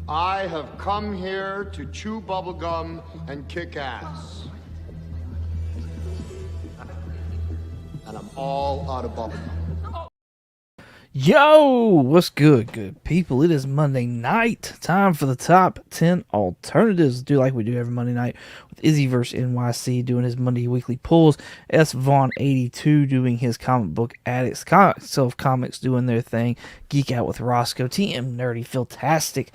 I have come here to chew bubblegum and kick ass. And I'm all out of bubblegum. Yo, what's good people? It is Monday night. Time for the top 10 alternatives. Do like we do every Monday night with Izzy vs. NYC doing his Monday weekly pulls. S. Vaughn 82 doing his comic book addicts. Self Comics doing their thing. Geek Out with Roscoe. TM Nerdy. Philtastic.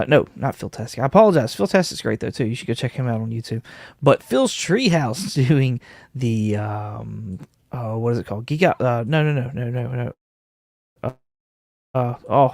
No, not Philtastic. I apologize. Philtastic's great though too. You should go check him out on YouTube. But Phil's Treehouse doing the what is it called? Geek Out. No.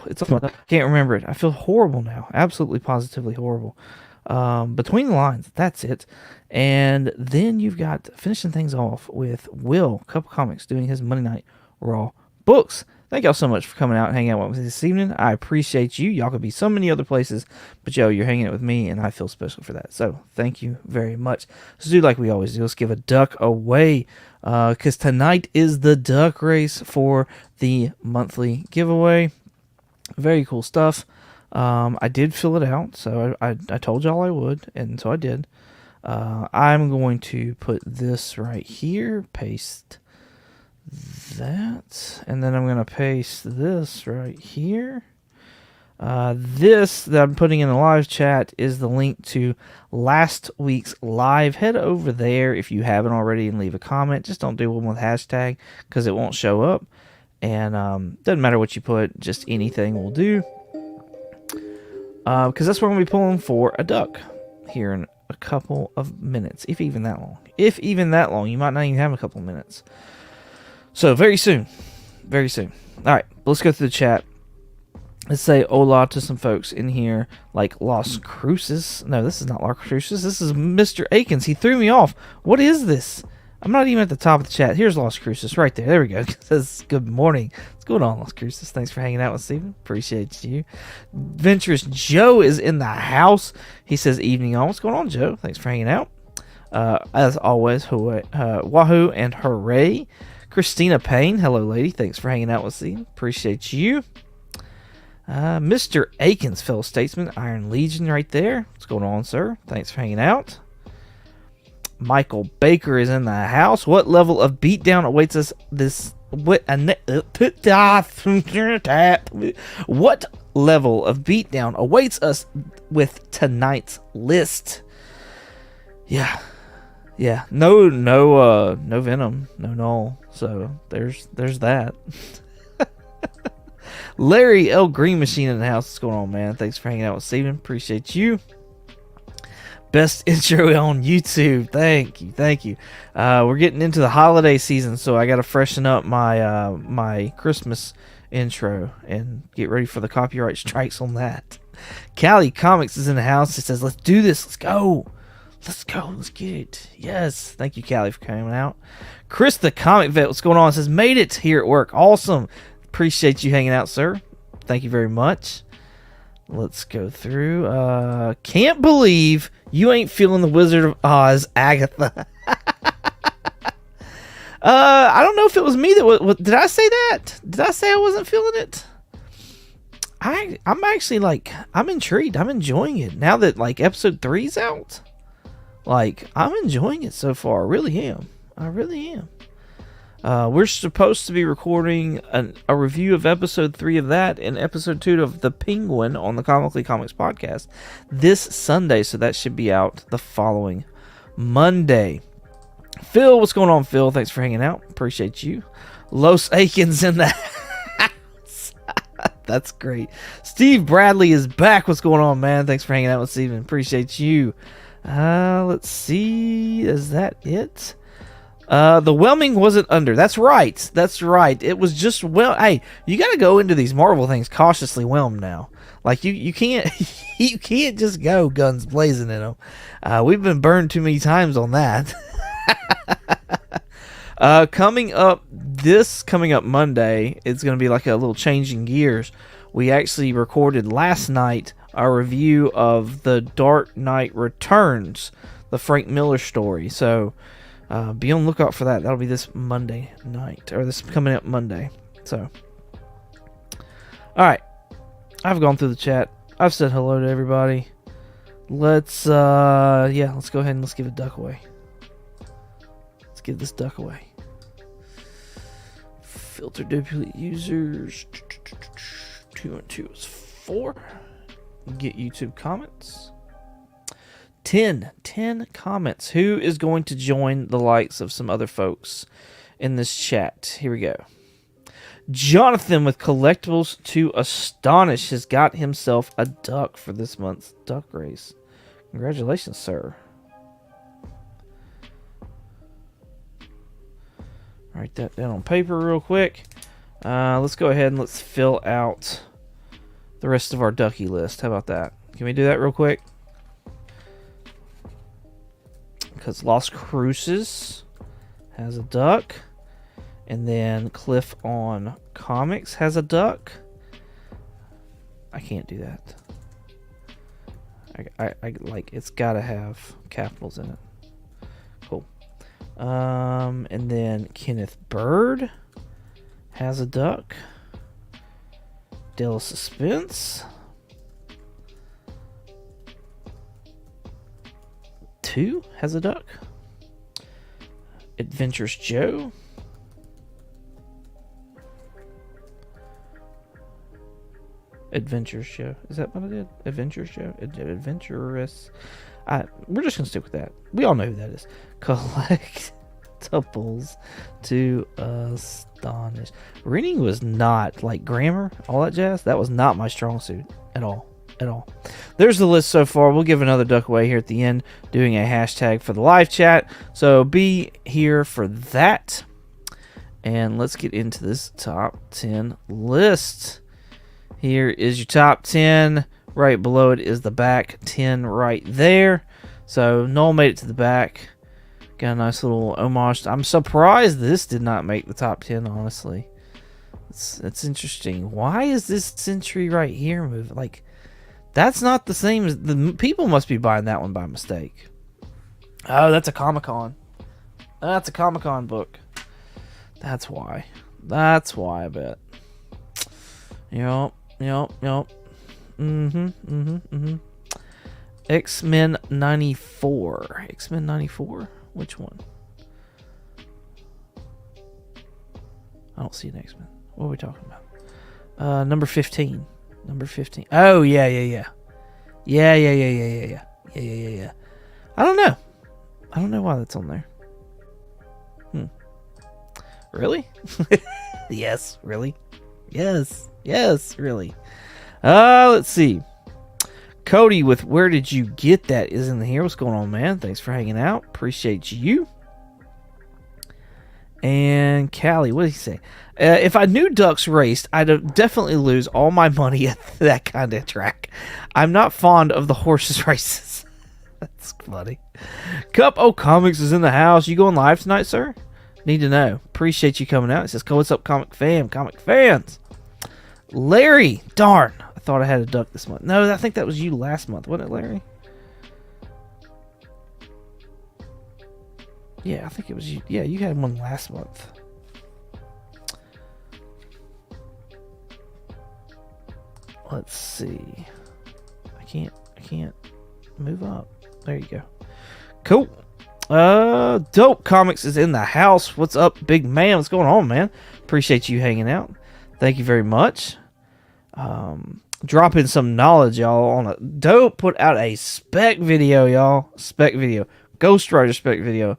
It's I can't remember it. I feel horrible now. Absolutely, positively horrible. Between the lines, that's it. And then you've got finishing things off with Will, Couple Comics, doing his Monday Night Raw books. Thank y'all so much for coming out and hanging out with me this evening. I appreciate you. Y'all could be so many other places, but yo, you're hanging out with me, and I feel special for that. So thank you very much. Let's do like we always do. Let's give a duck away, because tonight is the duck race for the monthly giveaway. Very cool stuff. I did fill it out, so I told y'all I would, and so I did. I'm going to put this right here, paste that, and then I'm going to paste this right here. This that I'm putting in the live chat is the link to last week's live. Head over there if you haven't already and leave a comment. Just don't do one with hashtag because it won't show up. And doesn't matter what you put, just anything will do. Because that's where we're going to be pulling for a duck here in a couple of minutes, if even that long. If even that long, you might not even have a couple of minutes. So very soon. Very soon. All right, let's go through the chat. Let's say hola to some folks in here, like Las Cruces. No, this is not Las Cruces. This is Mr. Akins. He threw me off. What is this? I'm not even at the top of the chat. Here's Las Cruces right there. There we go. It says good morning. What's going on, Las Cruces? Thanks for hanging out with Steven. Appreciate you. Venturous Joe is in the house. He says evening on. What's going on, Joe? Thanks for hanging out. As always, wahoo and hooray. Christina Payne. Hello, lady. Thanks for hanging out with Steven. Appreciate you. Mr. Akins, fellow statesman. Iron Legion right there. What's going on, sir? Thanks for hanging out. Michael Baker is in the house. What level of beatdown awaits us this? What level of beatdown awaits us with tonight's list? Yeah. No venom, no null. So there's that. Larry L. Green Machine in the house. What's going on, man? Thanks for hanging out with Steven. Appreciate you. Best intro on YouTube. Thank you. We're getting into the holiday season, so I got to freshen up my my Christmas intro and get ready for the copyright strikes on that. Callie Comics is in the house. It says, "Let's do this. Let's go. Let's get it." Yes. Thank you, Callie, for coming out. Chris the Comic Vet, what's going on? It says, "Made it here at work. Awesome. Appreciate you hanging out, sir. Thank you very much." Let's go through. Can't believe you ain't feeling the Wizard of Oz, Agatha. I don't know if it was me that did I say that? Did I say I wasn't feeling it? I'm actually I'm intrigued. I'm enjoying it now that episode 3's out. I'm enjoying it so far. I really am. We're supposed to be recording a review of episode 3 of that and episode 2 of The Penguin on the Comically Comics podcast this Sunday, so that should be out the following Monday. Phil, what's going on, Phil? Thanks for hanging out. Appreciate you. Los Akins in the house. That's great. Steve Bradley is back. What's going on, man? Thanks for hanging out with Steven. Appreciate you. Let's see. Is that it? The whelming wasn't under. That's right. It was just hey, you got to go into these Marvel things cautiously whelmed now. You can't you can't just go guns blazing in them. We've been burned too many times on that. Coming up Monday, it's going to be like a little changing gears. We actually recorded last night a review of The Dark Knight Returns, the Frank Miller story. So be on the lookout for that. That'll be this Monday night, or this coming up Monday. So, all right, I've gone through the chat. I've said hello to everybody. Let's let's go ahead and let's give a duck away. Let's give this duck away. Filter duplicate users. 2 and 2 is 4. Get YouTube comments. 10 comments. Who is going to join the likes of some other folks in this chat? Here we go. Jonathan with Collectibles to Astonish has got himself a duck for this month's duck race. Congratulations, sir. Write that down on paper real quick. Let's go ahead and let's fill out the rest of our ducky list. How about that? Can we do that real quick? Because Las Cruces has a duck. And then Cliff on Comics has a duck. I can't do that. I like, it's gotta have capitals in it. Cool. And then Kenneth Bird has a duck. Dale Suspense. 2 has a duck. Adventures Joe. Adventures Joe. Is that what I did? Adventures Joe? Adventurous. We're just going to stick with that. We all know who that is. Collectibles to Astonish. Reading was not, like, grammar, all that jazz. That was not my strong suit at all. At all. There's the list so far. We'll give another duck away here at the end, doing a hashtag for the live chat. So be here for that. And let's get into this top 10 list. Here is your top 10. Right below it is the back 10 right there. So Noel made it to the back. Got a nice little homage. I'm surprised this did not make the top 10, honestly. It's interesting. Why is this Century right here moving? Like, that's not the same as the people must be buying that one by mistake. Oh, that's a Comic-Con. That's a Comic-Con book. That's why. That's why, I bet. Yup. X-Men 94. X-Men 94? Which one? I don't see an X-Men. What are we talking about? Number 15. Number 15. Oh, yeah. Yeah. I don't know. I don't know why that's on there. Really? Yes, really? Yes, really. Let's see. Cody with Where Did You Get That is in here. What's going on, man? Thanks for hanging out. Appreciate you. And Callie, what did he say? If I knew ducks raced, I'd definitely lose all my money at that kind of track. I'm not fond of the horses races. That's funny. Cup O Comics is in the house. You going live tonight, sir? Need to know. Appreciate you coming out. It says, what's up, comic fans? Larry, darn. I thought I had a duck this month. No, I think that was you last month. Wasn't it, Larry? Yeah, I think it was you. Yeah, you had one last month. Let's see. I can't move up. There you go. Cool. Dope Comics is in the house. What's up, big man? What's going on, man? Appreciate you hanging out. Thank you very much. Dropping some knowledge, y'all, on a Dope put out a spec video, y'all. Spec video. Ghost Rider spec video.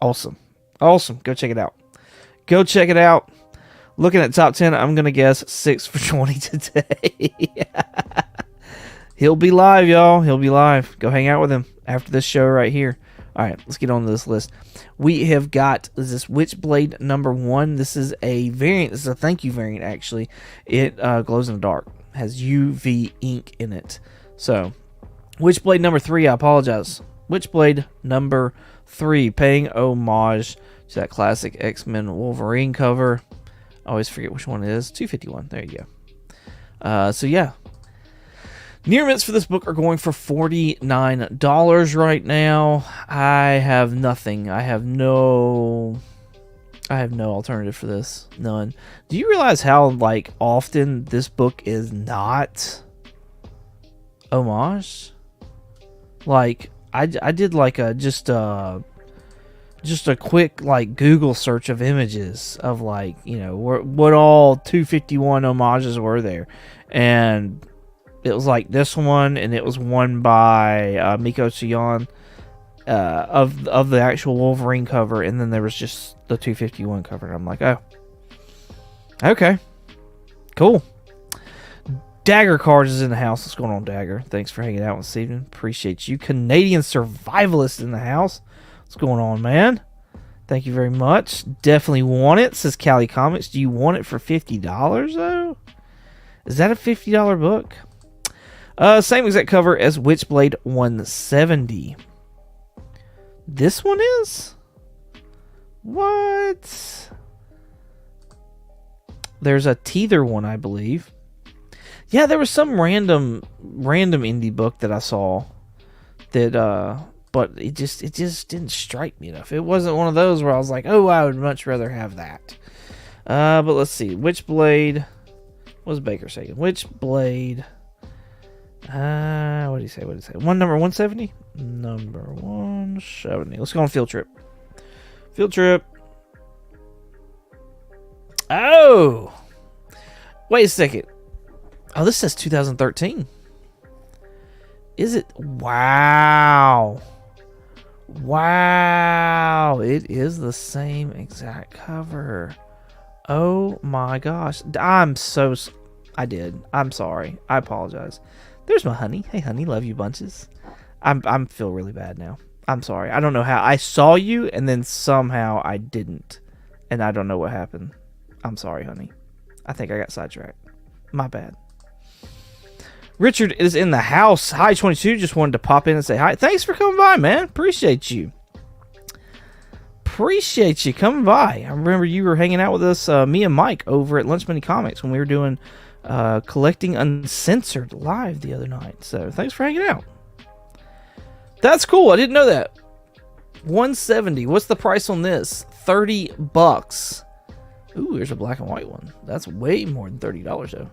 Awesome. Go check it out. Looking at top 10, I'm going to guess 6 for 20 today. He'll be live, y'all. He'll be live. Go hang out with him after this show right here. All right, let's get on to this list. We have got this Witchblade number 1. This is a variant. This is a thank you variant, actually. It glows in the dark. Has UV ink in it. So, Witchblade number 3, I apologize. Witchblade number 3, paying homage to that classic X-Men Wolverine cover. I always forget which one it is. 251. There you go. So, yeah. Near mints for this book are going for $49 right now. I have nothing. I have no alternative for this. None. Do you realize how often this book is not homage. Like I did like just a quick like Google search of images of like, you know, what all 251 homages were there, and it was like this one, and it was one by Miko Tsuyon of the actual Wolverine cover, and then there was just the 251 cover. And I'm like, oh, okay, cool. Dagger Cards is in the house. What's going on, Dagger? Thanks for hanging out this evening. Appreciate you. Canadian Survivalist in the house. What's going on, man? Thank you very much. Definitely want it, says Cali Comics. Do you want it for $50, though? Is that a $50 book? Same exact cover as Witchblade 170. This one is? What? There's a Teether one, I believe. Yeah, there was some random indie book that I saw that but it just didn't strike me enough. It wasn't one of those where I was like, "Oh, I would much rather have that." But let's see. Witchblade. What was Baker saying? Witchblade. What did he say? Number 170? Number 170. Let's go on field trip. Field trip. Oh! Wait a second. Oh, this says 2013. Is it? Wow. Wow. It is the same exact cover. Oh my gosh. I'm sorry. I apologize. There's my honey. Hey, honey. Love you bunches. I'm feel really bad now. I'm sorry. I don't know how. I saw you and then somehow I didn't. And I don't know what happened. I'm sorry, honey. I think I got sidetracked. My bad. Richard is in the house. Hi, 22. Just wanted to pop in and say hi. Thanks for coming by, man. Appreciate you. Appreciate you coming by. I remember you were hanging out with us, me and Mike, over at Lunch Money Comics when we were doing Collecting Uncensored live the other night. So thanks for hanging out. That's cool. I didn't know that. 170. What's the price on this? $30. Ooh, there's a black and white one. That's way more than $30 though.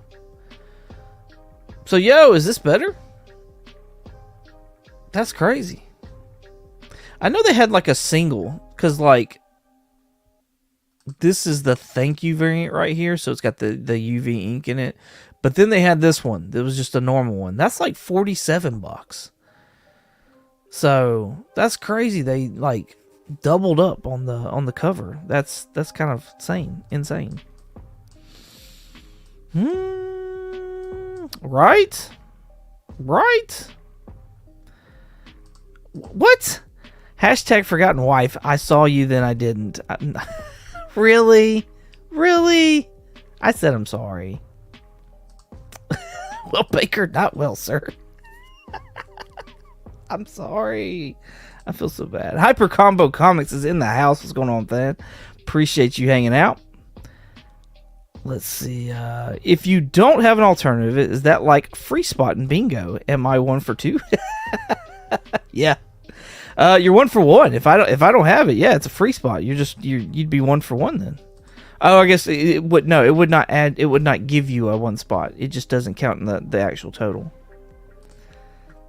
So, yo, is this better? That's crazy. I know they had like a single, because like this is the thank you variant right here, so it's got the UV ink in it. But then they had this one that was just a normal one. That's like $47. So that's crazy. They like doubled up on the cover. That's kind of insane. Right? What? Hashtag forgotten wife. I saw you, then I didn't. Really? I said I'm sorry. Well, Baker, not well, sir. I'm sorry. I feel so bad. Hyper Combo Comics is in the house. What's going on, Thad? Appreciate you hanging out. Let's see. If you don't have an alternative, is that like free spot in bingo? Am I 1 for 2? Yeah. You're 1 for 1. If I don't have it, yeah, it's a free spot. You'd be 1 for 1 then. Oh, I guess it would not give you a 1 spot. It just doesn't count in the actual total.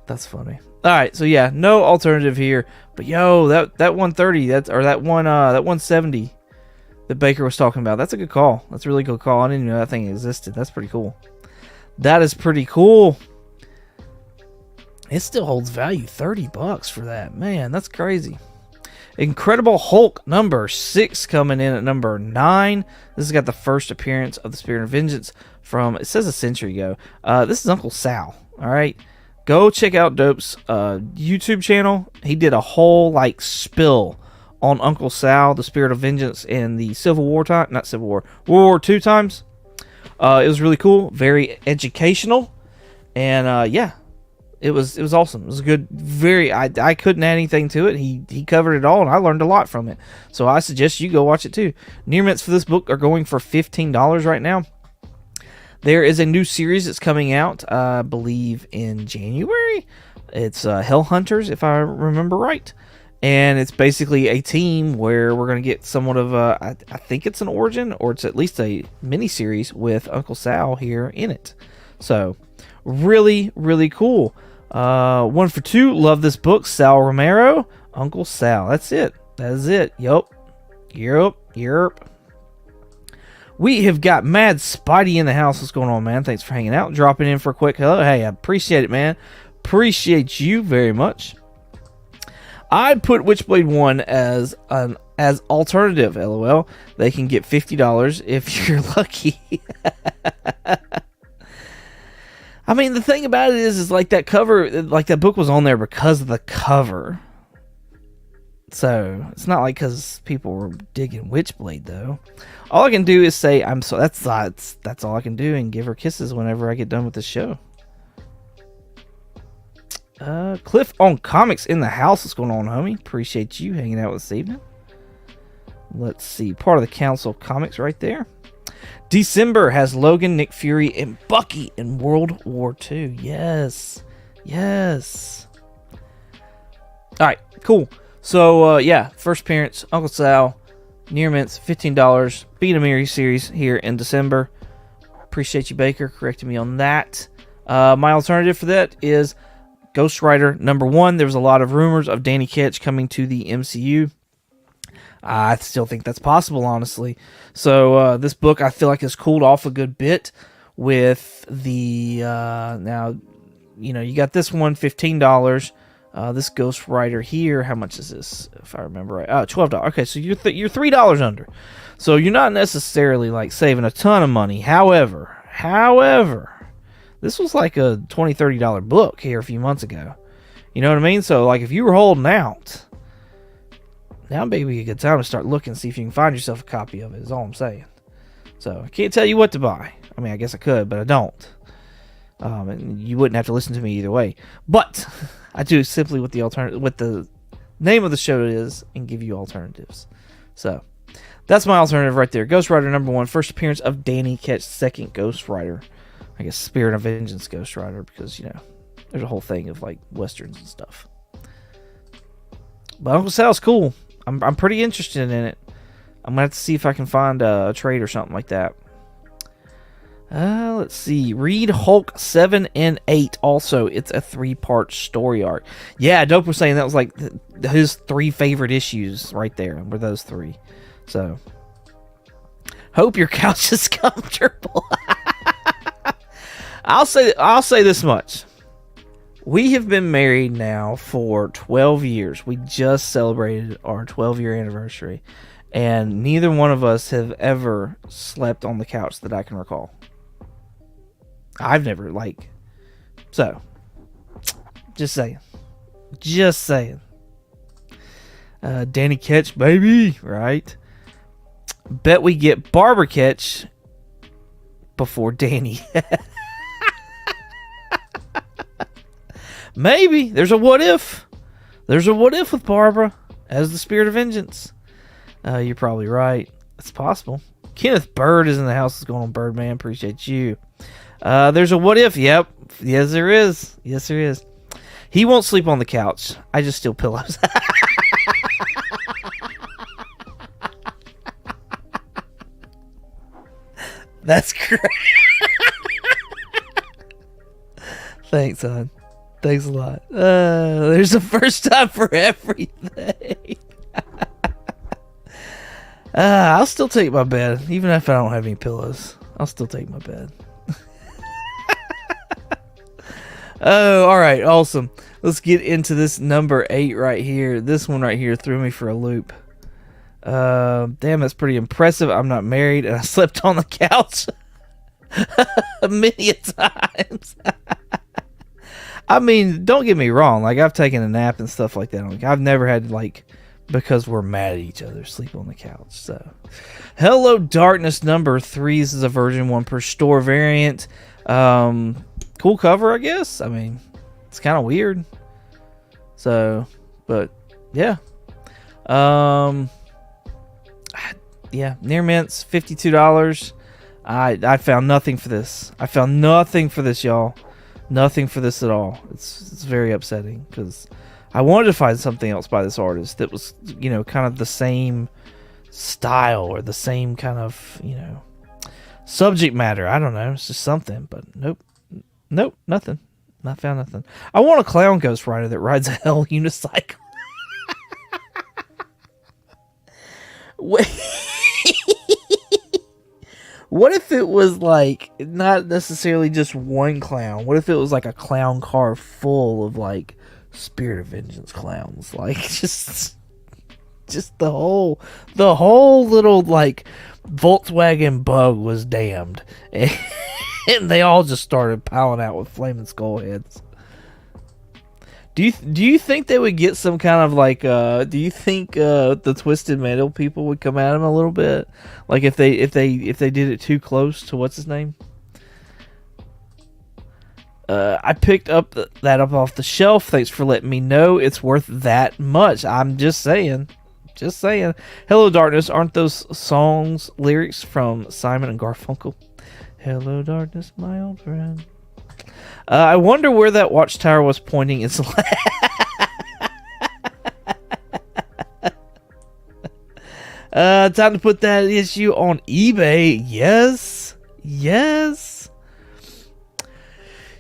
That's funny. All right, so yeah, no alternative here. But yo, that 130, that 170 that Baker was talking about, that's a good call. That's a really good call. I didn't even know that thing existed. That's pretty cool. That is pretty cool. It still holds value. $30 for that. Man, that's crazy. Incredible Hulk number 6 coming in at number 9. This has got the first appearance of the Spirit of Vengeance from, it says a century ago. This is Uncle Sal. All right. Go check out Dope's YouTube channel. He did a whole like spill on Uncle Sal, the Spirit of Vengeance, in the Civil War time. Not Civil War. World War II times. It was really cool. Very educational. And yeah. It was awesome. It was good. I couldn't add anything to it. He covered it all, and I learned a lot from it. So I suggest you go watch it too. Near mints for this book are going for $15 right now. There is a new series that's coming out, I believe, in January. It's Hell Hunters, if I remember right. And it's basically a team where we're going to get somewhat of a, I think it's an origin, or it's at least a mini-series with Uncle Sal here in it. So, really, really cool. 1 for 2. Love this book. Sal Romero. Uncle Sal. That's it. That is it. Yup. We have got Mad Spidey in the house. What's going on, man? Thanks for hanging out. Dropping in for a quick hello. Hey, I appreciate it, man. Appreciate you very much. I'd put Witchblade 1 as alternative, LOL. They can get $50 if you're lucky. I mean, the thing about it is like that cover, like that book was on there because of the cover. So, it's not like because people were digging Witchblade, though. All I can do is say, I'm so, that's all I can do, and give her kisses whenever I get done with the show. Cliff on Comics in the house. What's going on, homie? Appreciate you hanging out with us this evening. Let's see. Part of the Council of Comics right there. December has Logan, Nick Fury, and Bucky in World War II. Yes. Alright, cool. So, yeah, first appearance, Uncle Sal, Near Mints, $15. Beat a Miri series here in December. Appreciate you, Baker, correcting me on that. My alternative for that is Ghost Rider #1. There was a lot of rumors of Danny Ketch coming to the MCU. I still think that's possible, honestly. So, this book, I feel like, has cooled off a good bit with the... now, you know, you got this one, $15. This Ghost Rider here, how much is this, if I remember right? $12. Okay, so you're $3 under. So you're not necessarily, like, saving a ton of money. However, this was like a $20, $30 book here a few months ago. You know what I mean? So, like, if you were holding out, now may be a good time to start looking, see if you can find yourself a copy of it, is all I'm saying. So, I can't tell you what to buy. I mean, I guess I could, but I don't. And you wouldn't have to listen to me either way. But I do simply what the name of the show is and give you alternatives. So that's my alternative right there. Ghost Rider #1, first appearance of Danny Ketch, second Ghost Rider. I guess Spirit of Vengeance Ghost Rider, because, you know, there's a whole thing of like westerns and stuff. But Uncle Sal's cool. I'm pretty interested in it. I'm gonna have to see if I can find a trade or something like that. Let's see. Read Hulk 7 and 8. Also, it's a 3-part story arc. Yeah, Dope was saying that was like his 3 favorite issues right there. Were those 3. So, hope your couch is comfortable. I'll say this much. We have been married now for 12 years. We just celebrated our 12-year anniversary. And neither one of us have ever slept on the couch that I can recall. I've never, like... So, just saying. Danny Ketch, baby, right? Bet we get Barbara Ketch before Danny. Maybe. There's a what if. There's a what if with Barbara as the Spirit of Vengeance. You're probably right. It's possible. Kenneth Bird is in the house. What's going on, Birdman? Appreciate you. There's a what if. Yep. Yes, there is. He won't sleep on the couch. I just steal pillows. That's great. Thanks, hon. Thanks a lot. There's a first time for everything. I'll still take my bed, even if I don't have any pillows. I'll still take my bed. Oh, alright, awesome. Let's get into this number 8 right here. This one right here threw me for a loop. Damn, that's pretty impressive. I'm not married, and I slept on the couch many a times. I mean, don't get me wrong. Like, I've taken a nap and stuff like that. Like, I've never had, like, because we're mad at each other, sleep on the couch. So, Hello Darkness number 3. This is a version 1 per store variant. Cool cover, I guess. I mean, it's kind of weird. So, but yeah. Yeah, Near Mints, $52. I found nothing for this. Y'all. Nothing for this at all. It's very upsetting because I wanted to find something else by this artist that was, you know, kind of the same style or the same kind of, you know, subject matter. I don't know. It's just something, but nope. Nope, nothing. I found nothing. I want a clown Ghost Rider that rides a hell unicycle. Wait. What if it was like not necessarily just one clown? What if it was like a clown car full of like Spirit of Vengeance clowns? Like just the whole little like Volkswagen Bug was damned, and they all just started piling out with flaming skull heads. Do you think they would get some kind of like do you think the Twisted Metal people would come at him a little bit, like if they did it too close to what's his name? I picked up that up off the shelf. Thanks for letting me know it's worth that much. I'm just saying. Hello Darkness, aren't those songs lyrics from Simon and Garfunkel? Hello Darkness, my old friend. I wonder where that watchtower was pointing its time to put that issue on eBay. Yes.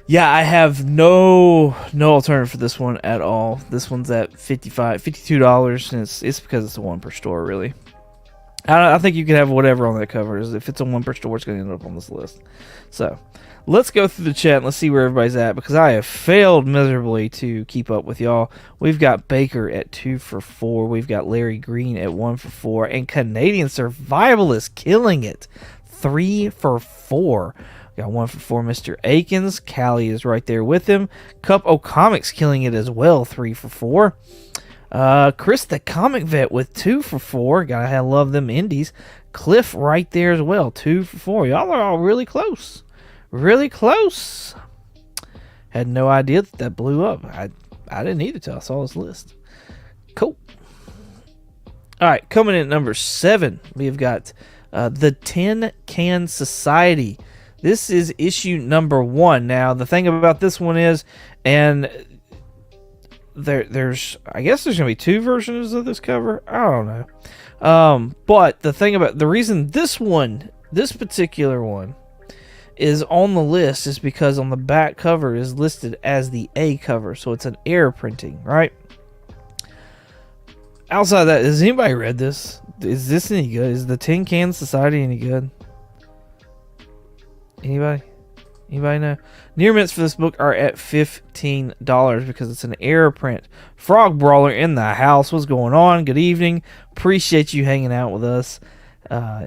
Yeah, I have no alternative for this one at all. This one's at $52, and it's because it's a one per store, really. I think you can have whatever on that cover. If it's a one per store, it's going to end up on this list. So, let's go through the chat and let's see where everybody's at, because I have failed miserably to keep up with y'all. We've got Baker at 2 for 4. We've got Larry Green at 1 for 4. And Canadian Survivalist killing it. 3 for 4. Got 1 for 4, Mr. Akins. Callie is right there with him. Cup O Comics killing it as well, 3 for 4. Chris the Comic Vet with 2 for 4. Gotta love them indies. Cliff right there as well, 2 for 4. Y'all are all really close. Really close. Had no idea that blew up. I didn't either till I saw this list. Cool. Alright, coming in at number 7, we've got the Tin Can Society. This is issue number 1. Now, the thing about this one is, and there's I guess there's going to be 2 versions of this cover. I don't know. But the thing about, the reason this particular one is on the list is because on the back cover is listed as the A cover. So it's an air printing, right? Outside of that, has anybody read this? Is this any good? Is the Tin Can Society any good? Anybody know? Near mints for this book are at $15 because it's an air print. Frog Brawler in the house. What's going on? Good evening. Appreciate you hanging out with us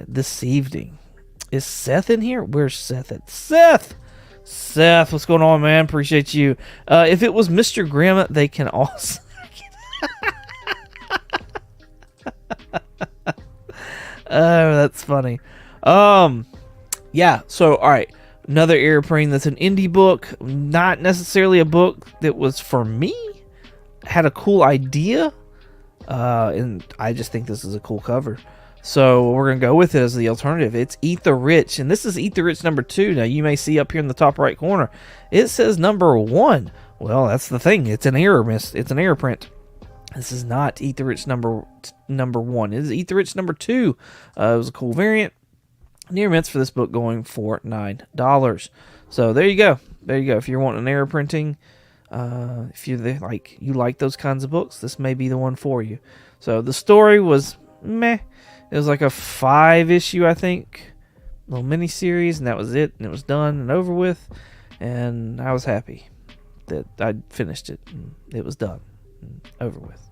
this evening. Is Seth in here? Where's Seth at? Seth, what's going on, man? Appreciate you. If it was Mr. Grimm, they can also... Oh, that's funny. Yeah, so, alright. Another air print that's an indie book. Not necessarily a book that was for me. Had a cool idea. And I just think this is a cool cover. So we're going to go with it as the alternative. It's Eat the Rich. And this is Eat the Rich number 2. Now, you may see up here in the top right corner, it says number 1. Well, that's the thing. It's an error, miss. It's an error print. This is not Eat the Rich number 1. It is Eat the Rich number 2. It was a cool variant. Near mints for this book going for $9. So there you go. If you're wanting an error printing, if you like those kinds of books, this may be the one for you. So the story was meh. It was like a 5-issue, I think, little mini series, and that was it. And it was done and over with, and I was happy that I'd finished it and it was done and over with.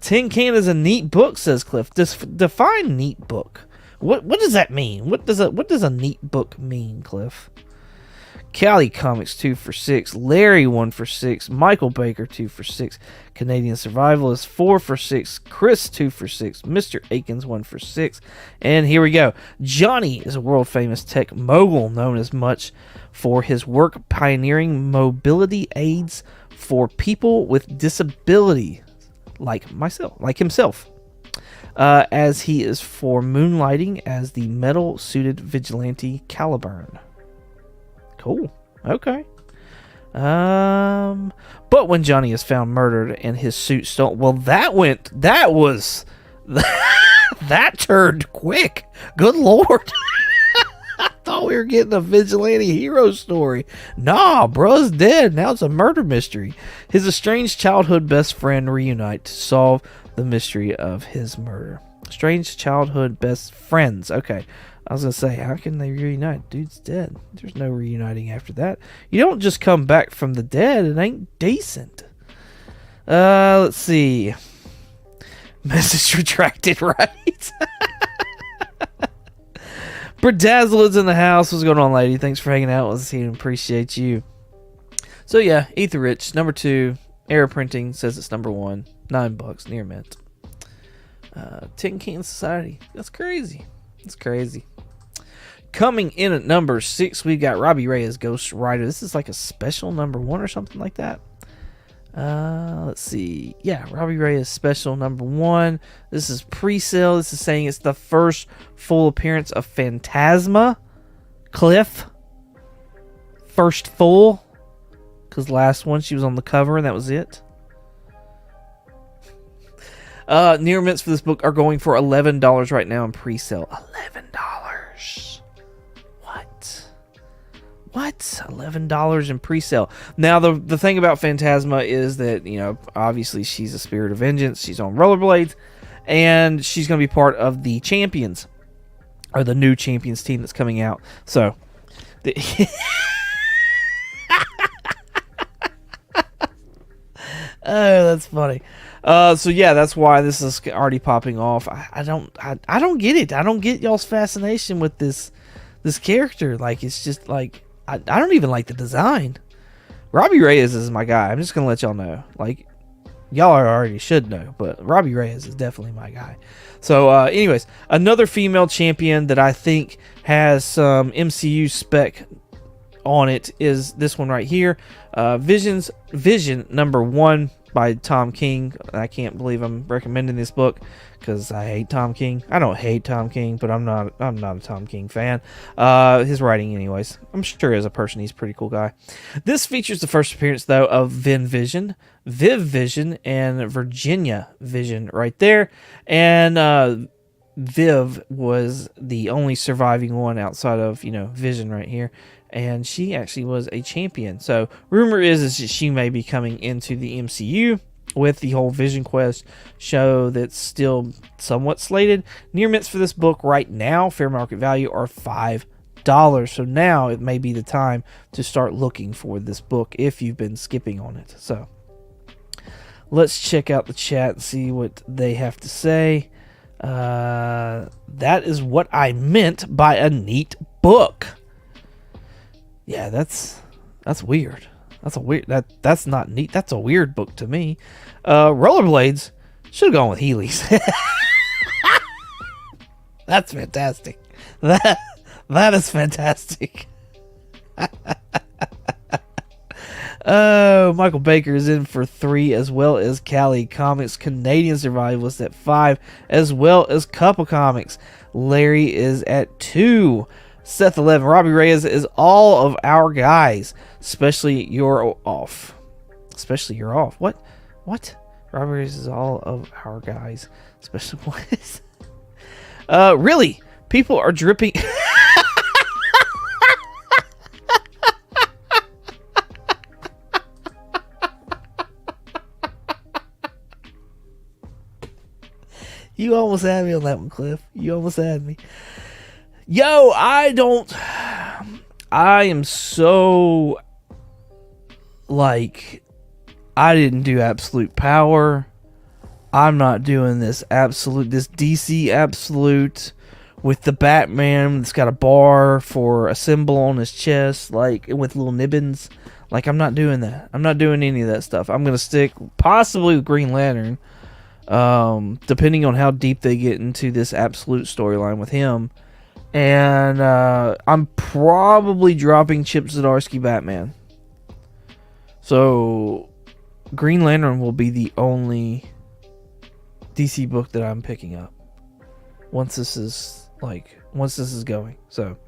Tin Can is a neat book, says Cliff. Define neat book. What does that mean? What does a neat book mean, Cliff? Callie Comics 2 for 6. Larry 1 for 6. Michael Baker 2 for 6. Canadian Survivalist 4 for 6. Chris 2 for 6. Mr. Akins 1 for 6. And here we go. Johnny is a world famous tech mogul known as much for his work pioneering mobility aids for people with disability like himself. As he is for moonlighting as the metal-suited vigilante Caliburn. Cool. Okay. But when Johnny is found murdered and his suit stolen, well, that turned quick. Good Lord. I thought we were getting a vigilante hero story. Nah, bruh's dead. Now it's a murder mystery. His estranged childhood best friend reunite to solve the mystery of his murder. Strange childhood best friends. Okay. I was going to say, how can they reunite? Dude's dead. There's no reuniting after that. You don't just come back from the dead. It ain't decent. Let's see. Message retracted, right? Bedazzled's in the house. What's going on, lady? Thanks for hanging out with us here. Appreciate you. So, yeah, Ether Rich, number 2. Error Printing says it's number 1. $9, near mint. Tin Can Society. That's crazy. That's crazy. Coming in at number 6, we've got Robbie Reyes Ghost Rider. This is like a special number 1 or something like that. Let's see. Yeah, Robbie Reyes special number 1. This is pre-sale. This is saying it's the first full appearance of Phantasma. Cliff. First full. Because last one she was on the cover and that was it. Near mints for this book are going for $11 right now in pre-sale. $11. What? $11 in pre-sale. Now, the thing about Phantasma is that, you know, obviously she's a spirit of vengeance. She's on rollerblades. And she's going to be part of the Champions. Or the new Champions team that's coming out. So, oh, that's funny. So yeah, that's why this is already popping off. I don't get it. I don't get y'all's fascination with this character. Like, it's just like I don't even like the design. Robbie Reyes is my guy. I'm just gonna let y'all know. Like, y'all already should know, but Robbie Reyes is definitely my guy. So, anyways, another female champion that I think has some MCU spec on it is this one right here. Vision number 1 by Tom King. I can't believe I'm recommending this book because I hate Tom King. I don't hate Tom King, but I'm not a Tom King fan. His writing, anyways. I'm sure as a person he's a pretty cool guy. This features the first appearance though of Viv Vision, and Virginia Vision right there. And Viv was the only surviving one outside of, you know, Vision right here. And she actually was a champion. So rumor is that she may be coming into the MCU with the whole Vision Quest show that's still somewhat slated. Near mints for this book right now, fair market value, are $5. So now it may be the time to start looking for this book if you've been skipping on it. So let's check out the chat and see what they have to say. That is what I meant by a neat book. Yeah, that's weird. That's not neat. That's a weird book to me. Rollerblades should have gone with Heelys. That's fantastic. That is fantastic. Oh, Michael Baker is in for 3, as well as Cali Comics, Canadian Survivalist at 5, as well as Couple Comics. Larry is at 2. Seth 11. Robbie Reyes is all of our guys. Especially you're off. What? Robbie Reyes is all of our guys. Especially what? Really? People are dripping. You almost had me on that one, Cliff. You almost had me. Yo, I am so, like, I didn't do Absolute Power. I'm not doing this DC Absolute with the Batman that's got a bar for a symbol on his chest, like, with little nibbins. Like, I'm not doing that. I'm not doing any of that stuff. I'm going to stick possibly with Green Lantern, depending on how deep they get into this Absolute storyline with him. And I'm probably dropping Chip Zdarsky Batman. So Green Lantern will be the only DC book that I'm picking up once this is going. So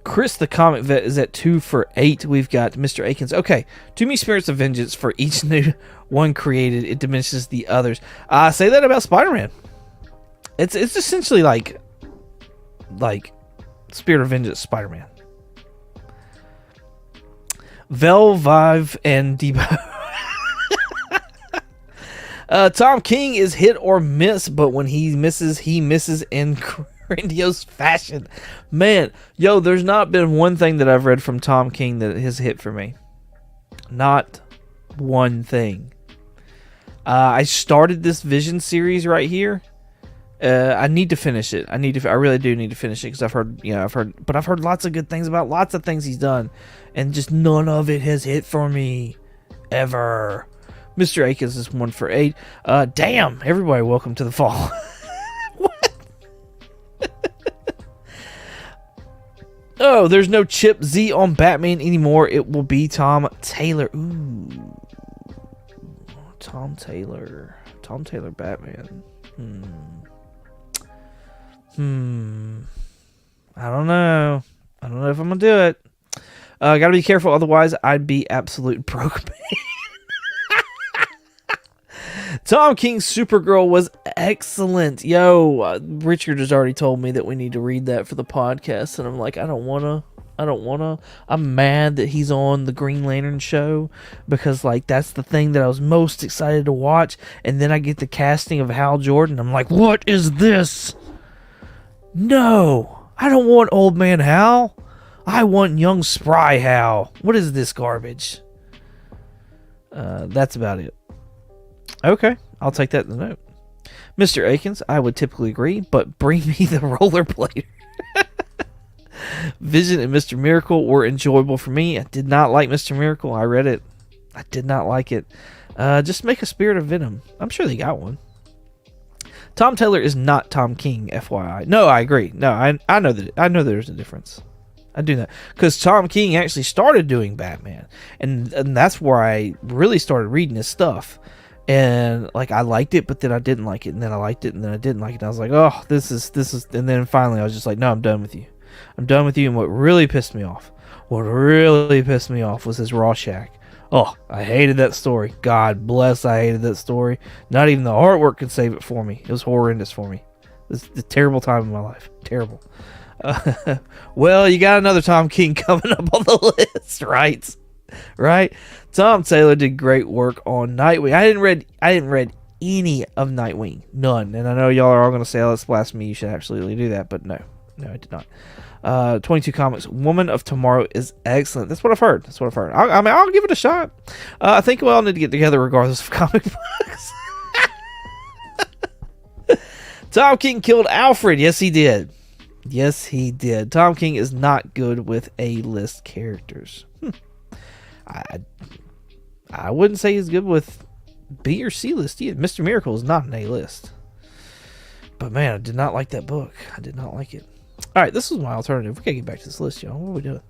Chris the Comic Vet is at 2 for 8. We've got Mr. Akins. Okay, too many spirits of vengeance for each new one created. It diminishes the others. Say that about Spider-Man. It's essentially like Spirit of Vengeance Spider-Man. Velvive and Debo. Tom King is hit or miss, but when he misses in grandiose fashion. Man, yo, there's not been one thing that I've read from Tom King that has hit for me. Not one thing. I started this Vision series right here. I need to finish it. I really do need to finish it because I've heard lots of good things about lots of things he's done, and just none of it has hit for me ever. Mr. Akins is 1 for 8. Damn, everybody, welcome to the fall. What? Oh, there's no Chip Z on Batman anymore. It will be Tom Taylor. Ooh, Tom Taylor Batman. I don't know if I'm gonna do it. Gotta be careful, otherwise I'd be absolute broke man. Tom King's Supergirl was excellent. Yo, Richard has already told me that we need to read that for the podcast, and I'm like, I don't wanna. I'm mad that he's on the Green Lantern show, because like that's the thing that I was most excited to watch, and then I get the casting of Hal Jordan. I'm like, what is this? No, I don't want old man Hal. I want young spry Hal. What is this garbage? That's about it. Okay, I'll take that in the note. Mr. Akins, I would typically agree, but bring me the rollerblader. Vision and Mr. Miracle were enjoyable for me. I did not like Mr. Miracle. I read it. I did not like it. Just make a Spirit of Venom. I'm sure they got one. Tom Taylor is not Tom King, FYI. No, I agree. No, I know that. I know there's a difference. I do that because Tom King actually started doing Batman, and that's where I really started reading his stuff. And like I liked it, but then I didn't like it, and then I liked it, and then I didn't like it. And I was like, oh, this is, and then finally I was just like, no, I'm done with you. I'm done with you. And what really pissed me off was his Rorschach. Oh, I hated that story. God bless, I hated that story. Not even the artwork could save it for me. It was horrendous for me. It was a terrible time in my life. Terrible. Well, you got another Tom King coming up on the list, right? Right? Tom Taylor did great work on Nightwing. I didn't read any of Nightwing. None. And I know y'all are all going to say, oh, that's blasphemy. You should absolutely do that. But no, I did not. 22 Comics. Woman of Tomorrow is excellent. That's what I've heard. I'll give it a shot. I think we all need to get together regardless of comic books. Tom King killed Alfred. Yes, he did. Tom King is not good with A-list characters. I wouldn't say he's good with B or C list either. Mr. Miracle is not an A-list. But man, I did not like that book. I did not like it. Alright, this was my alternative. We gotta get back to this list, y'all. What are we doing?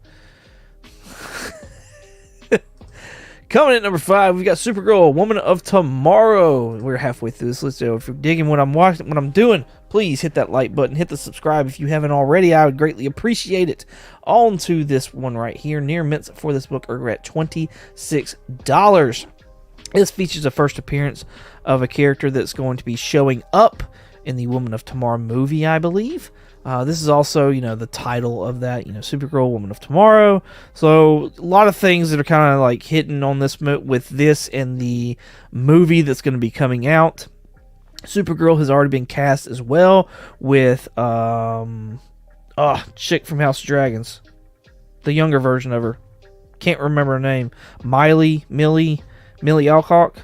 Coming at number 5, we got Supergirl, Woman of Tomorrow. We're halfway through this list. So if you're digging what I'm watching, what I'm doing, please hit that like button, hit the subscribe if you haven't already. I would greatly appreciate it. On to this one right here. Near mints for this book are at $26. This features a first appearance of a character that's going to be showing up in the Woman of Tomorrow movie, I believe. This is also, the title of that, Supergirl, Woman of Tomorrow. So a lot of things that are kind of like hitting on this with this and the movie that's going to be coming out. Supergirl has already been cast as well with chick from House of Dragons, the younger version of her. Can't remember her name. Millie Alcock.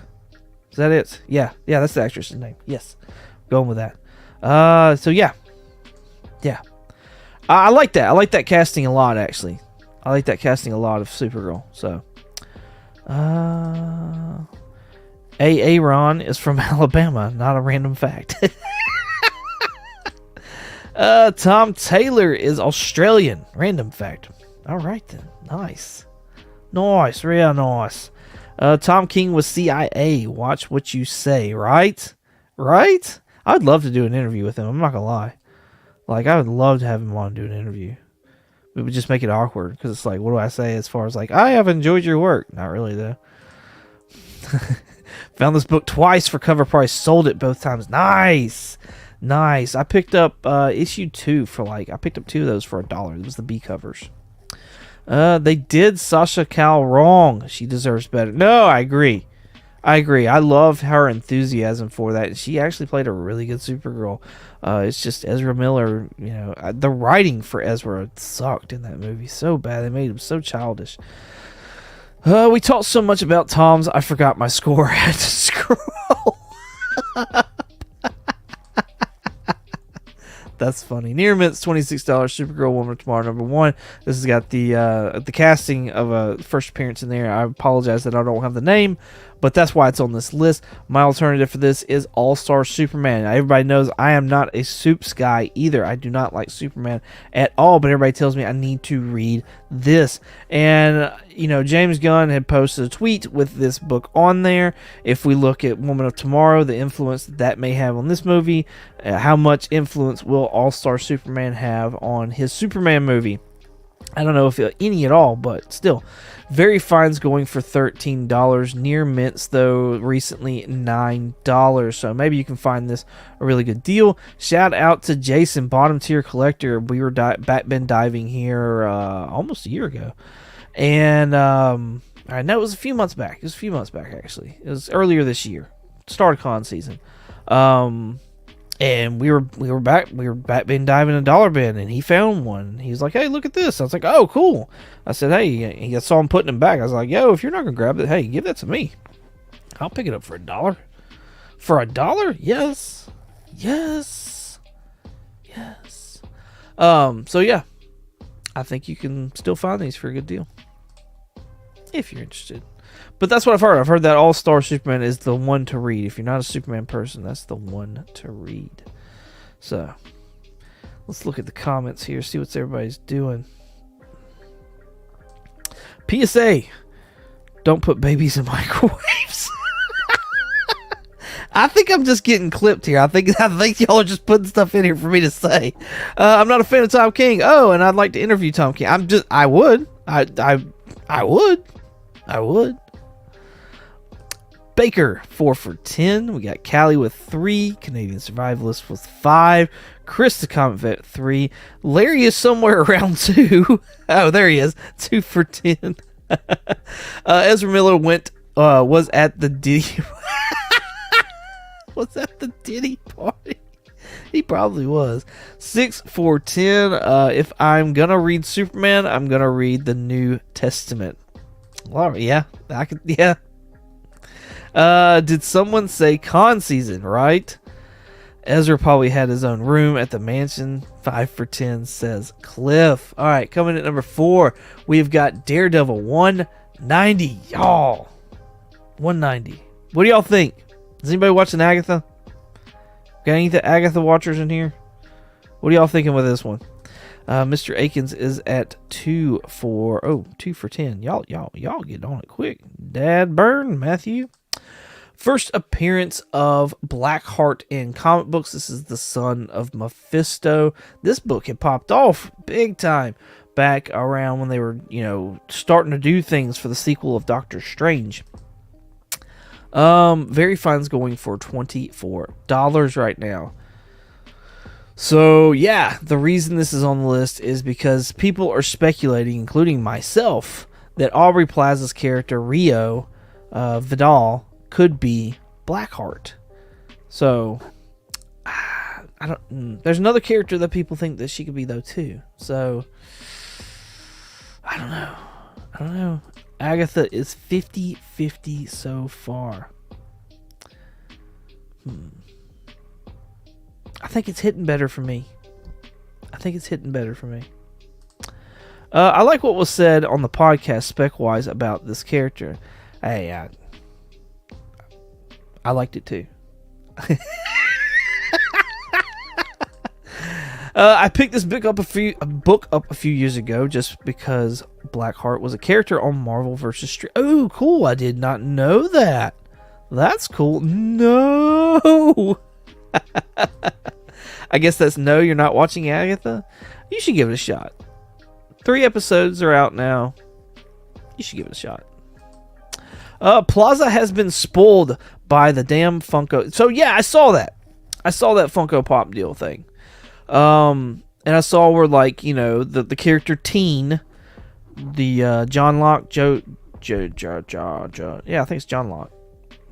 Is that it? Yeah, that's the actress's name. Yes, going with that. So yeah. I like that. I like that casting a lot, actually. I like that casting a lot of Supergirl. So, Aaron is from Alabama. Not a random fact. Tom Taylor is Australian. Random fact. All right then. Nice, real nice. Tom King was CIA. Watch what you say. Right. I'd love to do an interview with him. I'm not gonna lie. Like, I would love to have him on and do an interview. It would just make it awkward, because it's like, what do I say as far as like, I have enjoyed your work? Not really, though. Found this book twice for cover price. Sold it both times. Nice. I picked up issue 2 for I picked up 2 of those for $1. It was the B covers. They did Sasha Cal wrong. She deserves better. No, I agree. I love her enthusiasm for that. She actually played a really good Supergirl. It's just Ezra Miller, the writing for Ezra sucked in that movie so bad. They made him so childish. We talked so much about Tom's, I forgot my score. I had to scroll. That's funny. Near Mint's $26 Supergirl Woman of Tomorrow #1. This has got the casting of a first appearance in there. I apologize that I don't have the name, but that's why it's on this list. My alternative for this is All-Star Superman. Now, everybody knows I am not a Supes guy either. I do not like Superman at all, but everybody tells me I need to read this. And, James Gunn had posted a tweet with this book on there. If we look at Woman of Tomorrow, the influence that may have on this movie, how much influence will All-Star Superman have on his Superman movie? I don't know if any at all, but still. Very Fine's going for $13. Near Mints, though, recently $9. So maybe you can find this a really good deal. Shout out to Jason, bottom tier collector. We were been diving here almost a year ago. And I know it was a few months back. It was a few months back, actually. It was earlier this year. Start of con season. And we were back bin diving a dollar bin, and he found one. He was like, "Hey, look at this." I was like, "Oh, cool." I said, "Hey," I saw him putting it back. I was like, "Yo, if you're not gonna grab it, hey, give that to me. I'll pick it up for $1." For $1? Yes. So yeah, I think you can still find these for a good deal if you're interested. But that's what I've heard. I've heard that All-Star Superman is the one to read. If you're not a Superman person, that's the one to read. So, let's look at the comments here, see what everybody's doing. PSA, don't put babies in microwaves. I think I'm just getting clipped here. I think y'all are just putting stuff in here for me to say. I'm not a fan of Tom King. Oh, and I'd like to interview Tom King. I would. Baker, 4 for 10. We got Callie with 3. Canadian Survivalist with 5. Chris the Comet Vet, 3. Larry is somewhere around 2. Oh, there he is. 2 for 10. Ezra Miller was at the Diddy. Was at the Diddy party. He probably was. 6 for 10. If I'm gonna read Superman, I'm gonna read the New Testament. Well, yeah, yeah. Did someone say con season, right? Ezra probably had his own room at the mansion. 5 for 10, says Cliff. All right, coming at number 4, we've got Daredevil 190. Y'all, 190. What do y'all think? Is anybody watching Agatha? Got any Agatha watchers in here? What are y'all thinking with this one? Mr. Akins is at 2 for 10. Y'all get on it quick. Dad Burn, Matthew. First appearance of Blackheart in comic books. This is the son of Mephisto. This book had popped off big time back around when they were, starting to do things for the sequel of Doctor Strange. Very Fine's going for $24 right now. So, yeah, the reason this is on the list is because people are speculating, including myself, that Aubrey Plaza's character, Rio Vidal, could be Blackheart. So, there's another character that people think that she could be, though, too. So, I don't know. Agatha is 50-50 so far. I think it's hitting better for me. I like what was said on the podcast spec-wise about this character. Hey, I liked it too. I picked this book up a few years ago just because Blackheart was a character on Marvel vs. Street. Oh, cool! I did not know that. That's cool. No. I guess that's no. You're not watching Agatha. You should give it a shot. 3 episodes are out now. You should give it a shot. Plaza has been spoiled by the damn Funko. So yeah, I saw that Funko Pop deal thing. And I saw where the character Teen John Locke, Joe, yeah, I think it's John Locke.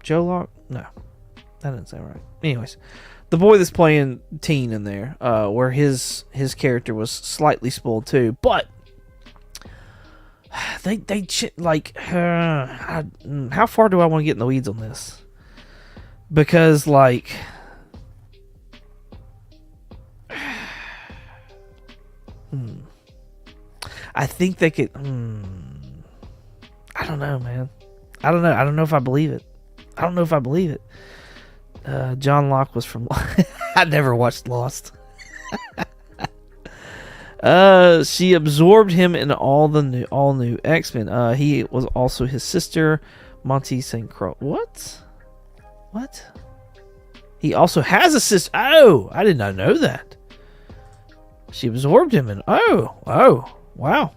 Joe Locke? No, that didn't sound right. Anyways, the boy that's playing teen in there, where his character was slightly spoiled too, but they like, how far do I want to get in the weeds on this? Because like, I think they could. I don't know, man. I don't know. I don't know if I believe it. John Locke was from. I never watched Lost. She absorbed him in all new X-Men. He was also his sister, Monty St. Croix. What? He also has a sister. Oh, I did not know that. She absorbed him in. Oh, wow.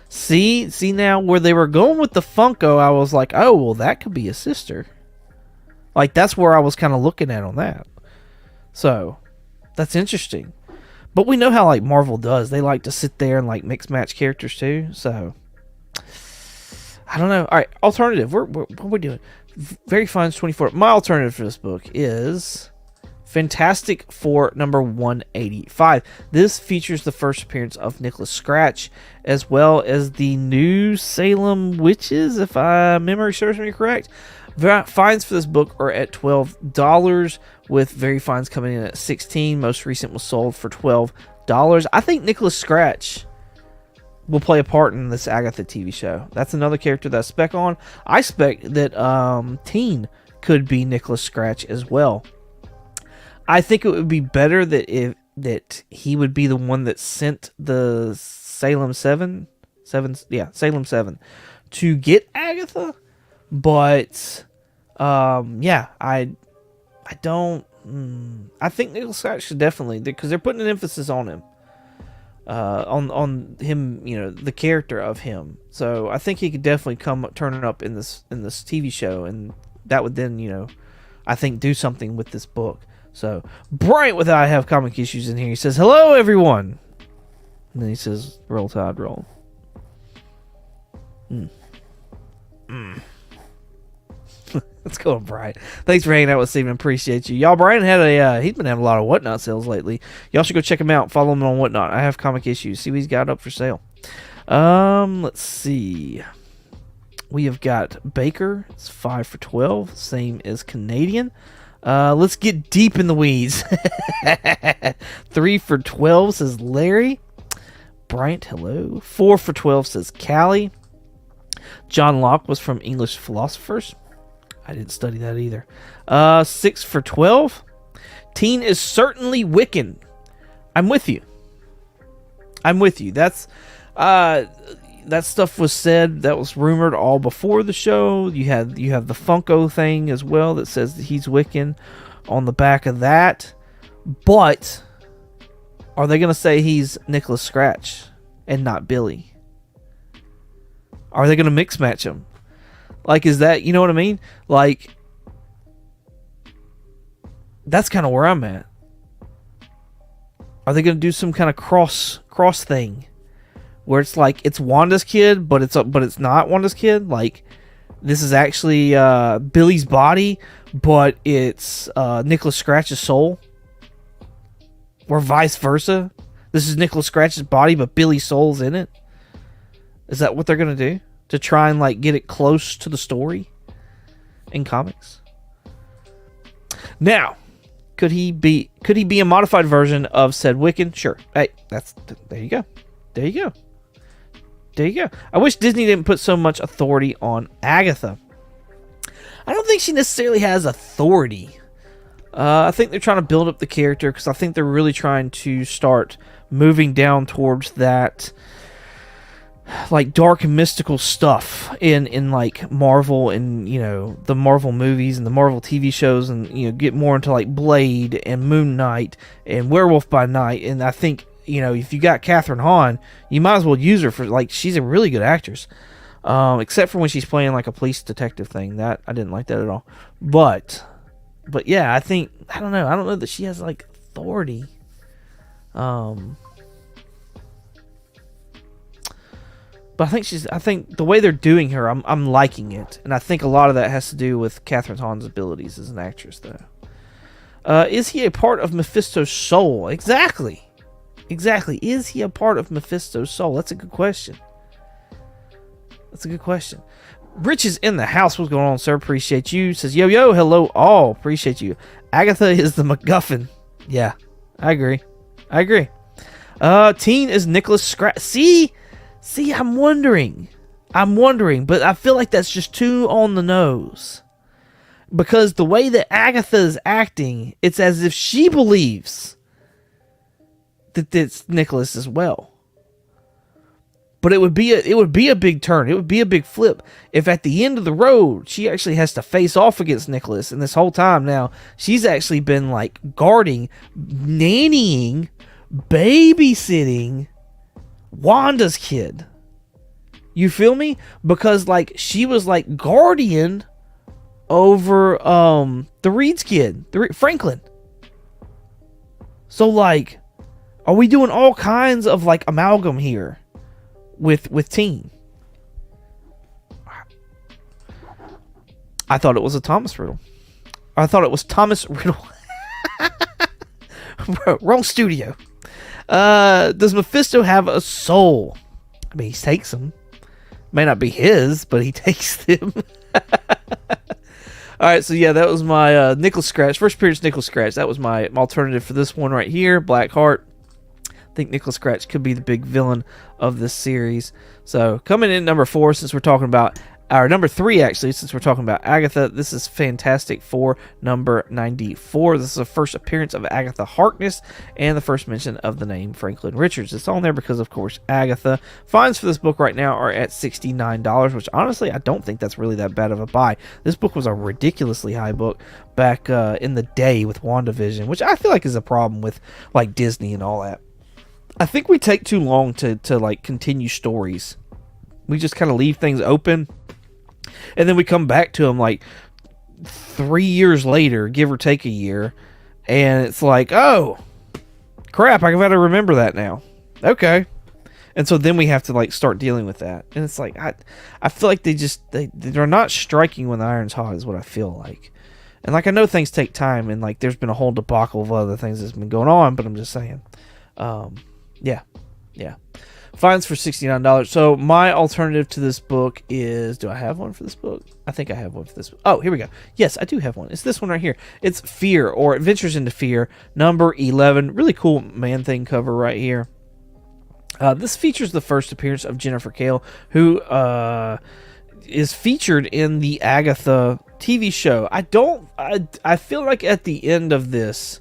See now where they were going with the Funko, I was like, oh, well, that could be a sister. Like, that's where I was kind of looking at on that. So, that's interesting. But we know how, like, Marvel does. They like to sit there and, like, mix match characters, too. So, I don't know. All right, alternative. What are we doing? Very Fine 24. My alternative for this book is Fantastic Four number 185. This features the first appearance of Nicholas Scratch, as well as the new Salem Witches, if my memory serves me correct. Fines for this book are at $12, with Very Fines coming in at $16. Most recent was sold for $12. I think Nicholas Scratch will play a part in this Agatha TV show. That's another character that I spec on. I spec that Teen could be Nicholas Scratch as well. I think it would be better that he would be the one that sent the Salem 7 to get Agatha. But I don't. I think Nicholas Scratch should definitely, because they're putting an emphasis on him, on him, the character of him. So I think he could definitely turn up in this TV show, and that would then, I think, do something with this book. So Bryant with I Have Comic Issues in here. He says, "Hello, everyone," and then he says, "Roll Tide, roll." Let's go, Brian. Thanks for hanging out with Steven. Appreciate you. Y'all, Brian had he's been having a lot of Whatnot sales lately. Y'all should go check him out. Follow him on Whatnot. I Have Comic Issues. See what he's got up for sale. Let's see. We have got Baker. It's 5 for $12. Same as Canadian. Let's get deep in the weeds. 3 for $12 says Larry. Bryant, hello. 4 for $12 says Callie. John Locke was from English Philosophers. I didn't study that either. 6 for $12. Teen is certainly Wiccan. I'm with you. That's that stuff was said. That was rumored all before the show. You have the Funko thing as well that says that he's Wiccan on the back of that. But are they going to say he's Nicholas Scratch and not Billy? Are they going to mix match him? Like, is that, you know what I mean? Like, that's kind of where I'm at. Are they going to do some kind of cross thing where it's like it's Wanda's kid, but it's not Wanda's kid? Like, this is actually Billy's body, but it's Nicholas Scratch's soul, or vice versa. This is Nicholas Scratch's body, but Billy's soul's in it. Is that what they're going to do? To try and, like, get it close to the story in comics? Now, could he be a modified version of said Wiccan? Sure. Hey, there you go. I wish Disney didn't put so much authority on Agatha. I don't think she necessarily has authority. I think they're trying to build up the character, because I think they're really trying to start moving down towards that, like, dark and mystical stuff in like Marvel, and the Marvel movies and the Marvel TV shows, and get more into like Blade and Moon Knight and Werewolf by Night. And I think if you got Catherine Hahn, you might as well use her for, like, she's a really good actress, except for when she's playing like a police detective thing. That I didn't like that at all. But yeah, I don't know that she has like authority. But I think the way they're doing her, I'm liking it, and I think a lot of that has to do with Catherine Hahn's abilities as an actress, though. Is he a part of Mephisto's soul? Exactly. Is he a part of Mephisto's soul? That's a good question. Rich is in the house. What's going on, sir? Appreciate you. Says, yo, hello, all. Appreciate you. Agatha is the MacGuffin. Yeah, I agree. Teen is Nicholas Scratch. See, I'm wondering, but I feel like that's just too on the nose. Because the way that Agatha is acting, it's as if she believes that it's Nicholas as well. But it would be a big turn. It would be a big flip if at the end of the road she actually has to face off against Nicholas. And this whole time now she's actually been like guarding, nannying, babysitting Wanda's kid. You feel me? Because like she was like guardian over the Reed's kid, Franklin. So like, are we doing all kinds of like amalgam here with Teen? I thought it was a Thomas Riddle. Thomas Riddle. Wrong studio. Does Mephisto have a soul? I mean, he takes them. May not be his, but he takes them. Alright, so yeah, that was my Nicholas Scratch. First appearance Nicholas Scratch. That was my alternative for this one right here. Blackheart. I think Nicholas Scratch could be the big villain of this series. So, coming in number 4, since we're talking about... Or number 3, actually, since we're talking about Agatha. This is Fantastic Four, number 94. This is the first appearance of Agatha Harkness and the first mention of the name Franklin Richards. It's on there because, of course, Agatha. Fines for this book right now are at $69, which, honestly, I don't think that's really that bad of a buy. This book was a ridiculously high book back in the day with WandaVision, which I feel like is a problem with, like, Disney and all that. I think we take too long to like, continue stories. We just kind of leave things open. And then we come back to them like 3 years later, give or take a year, and it's like, oh, crap, I've got to remember that now. Okay. And so then we have to like start dealing with that. And it's like, I feel like they're not striking when the iron's hot is what I feel like. And like, I know things take time, and like there's been a whole debacle of other things that's been going on, but I'm just saying. Yeah. Fines for $69. So my alternative to this book is... Do I have one for this book? I think I have one for this. Oh, here we go. Yes, I do have one. It's this one right here. It's Fear, or Adventures into Fear, number 11. Really cool Man-Thing cover right here. This features the first appearance of Jennifer Kale, who is featured in the Agatha TV show. I feel like at the end of this...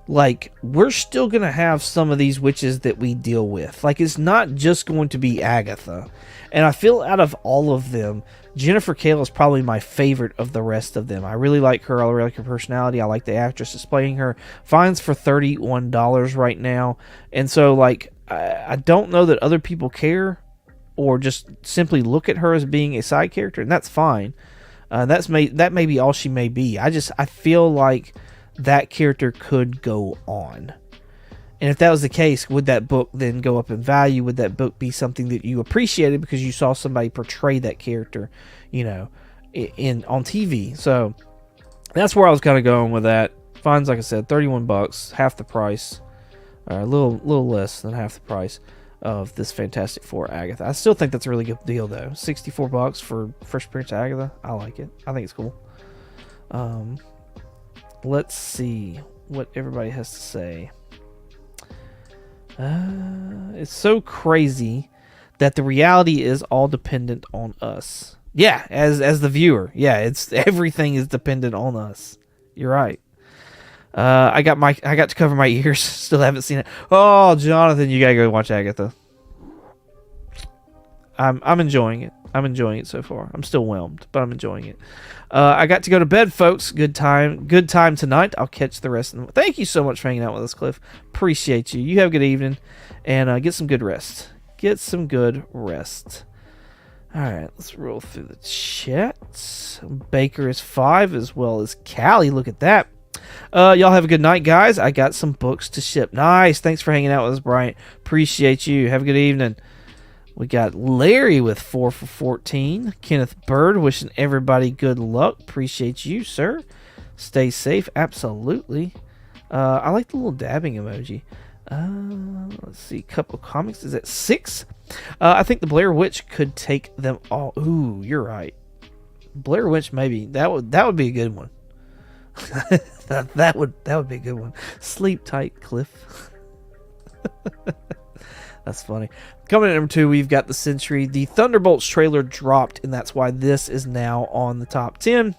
Like, we're still going to have some of these witches that we deal with. Like, it's not just going to be Agatha. And I feel out of all of them, Jennifer Kale is probably my favorite of the rest of them. I really like her. I really like her personality. I like the actress that's playing her. Fines for $31 right now. And so, like, I don't know that other people care or just simply look at her as being a side character. And that's fine. That may be all she may be. I feel like... that character could go on. And if that was the case, would that book then go up in value? Would that book be something that you appreciated because you saw somebody portray that character, you know, on TV? So that's where I was kind of going with that. Fines, like I said, $31, half the price, a little less than half the price of this Fantastic Four Agatha. I still think that's a really good deal though. $64 for first appearance of Agatha. I like it. I think it's cool. Let's see what everybody has to say. It's so crazy that the reality is all dependent on us. Yeah, as the viewer. Yeah, everything is dependent on us. You're right. I got to cover my ears. Still haven't seen it. Oh, Jonathan, you gotta go watch Agatha. I'm enjoying it. I'm enjoying it so far. I'm still whelmed, but I'm enjoying it. I got to go to bed, folks. Good time tonight. I'll catch the rest of them. Thank you so much for hanging out with us, Cliff. Appreciate you. You have a good evening, and get some good rest. Get some good rest. All right, let's roll through the chat. Baker is 5 as well as Callie. Look at that. Y'all have a good night, guys. I got some books to ship. Nice. Thanks for hanging out with us, Bryant. Appreciate you. Have a good evening. We got Larry with 4 for 14. Kenneth Bird wishing everybody good luck. Appreciate you, sir. Stay safe. Absolutely. I like the little dabbing emoji. Let's see. Couple comics. Is it 6? I think the Blair Witch could take them all. Ooh, you're right. Blair Witch, maybe. That would be a good one. that would be a good one. Sleep tight, Cliff. That's funny. Coming at number 2, we've got the Sentry. The Thunderbolts trailer dropped, and that's why this is now on the top 10.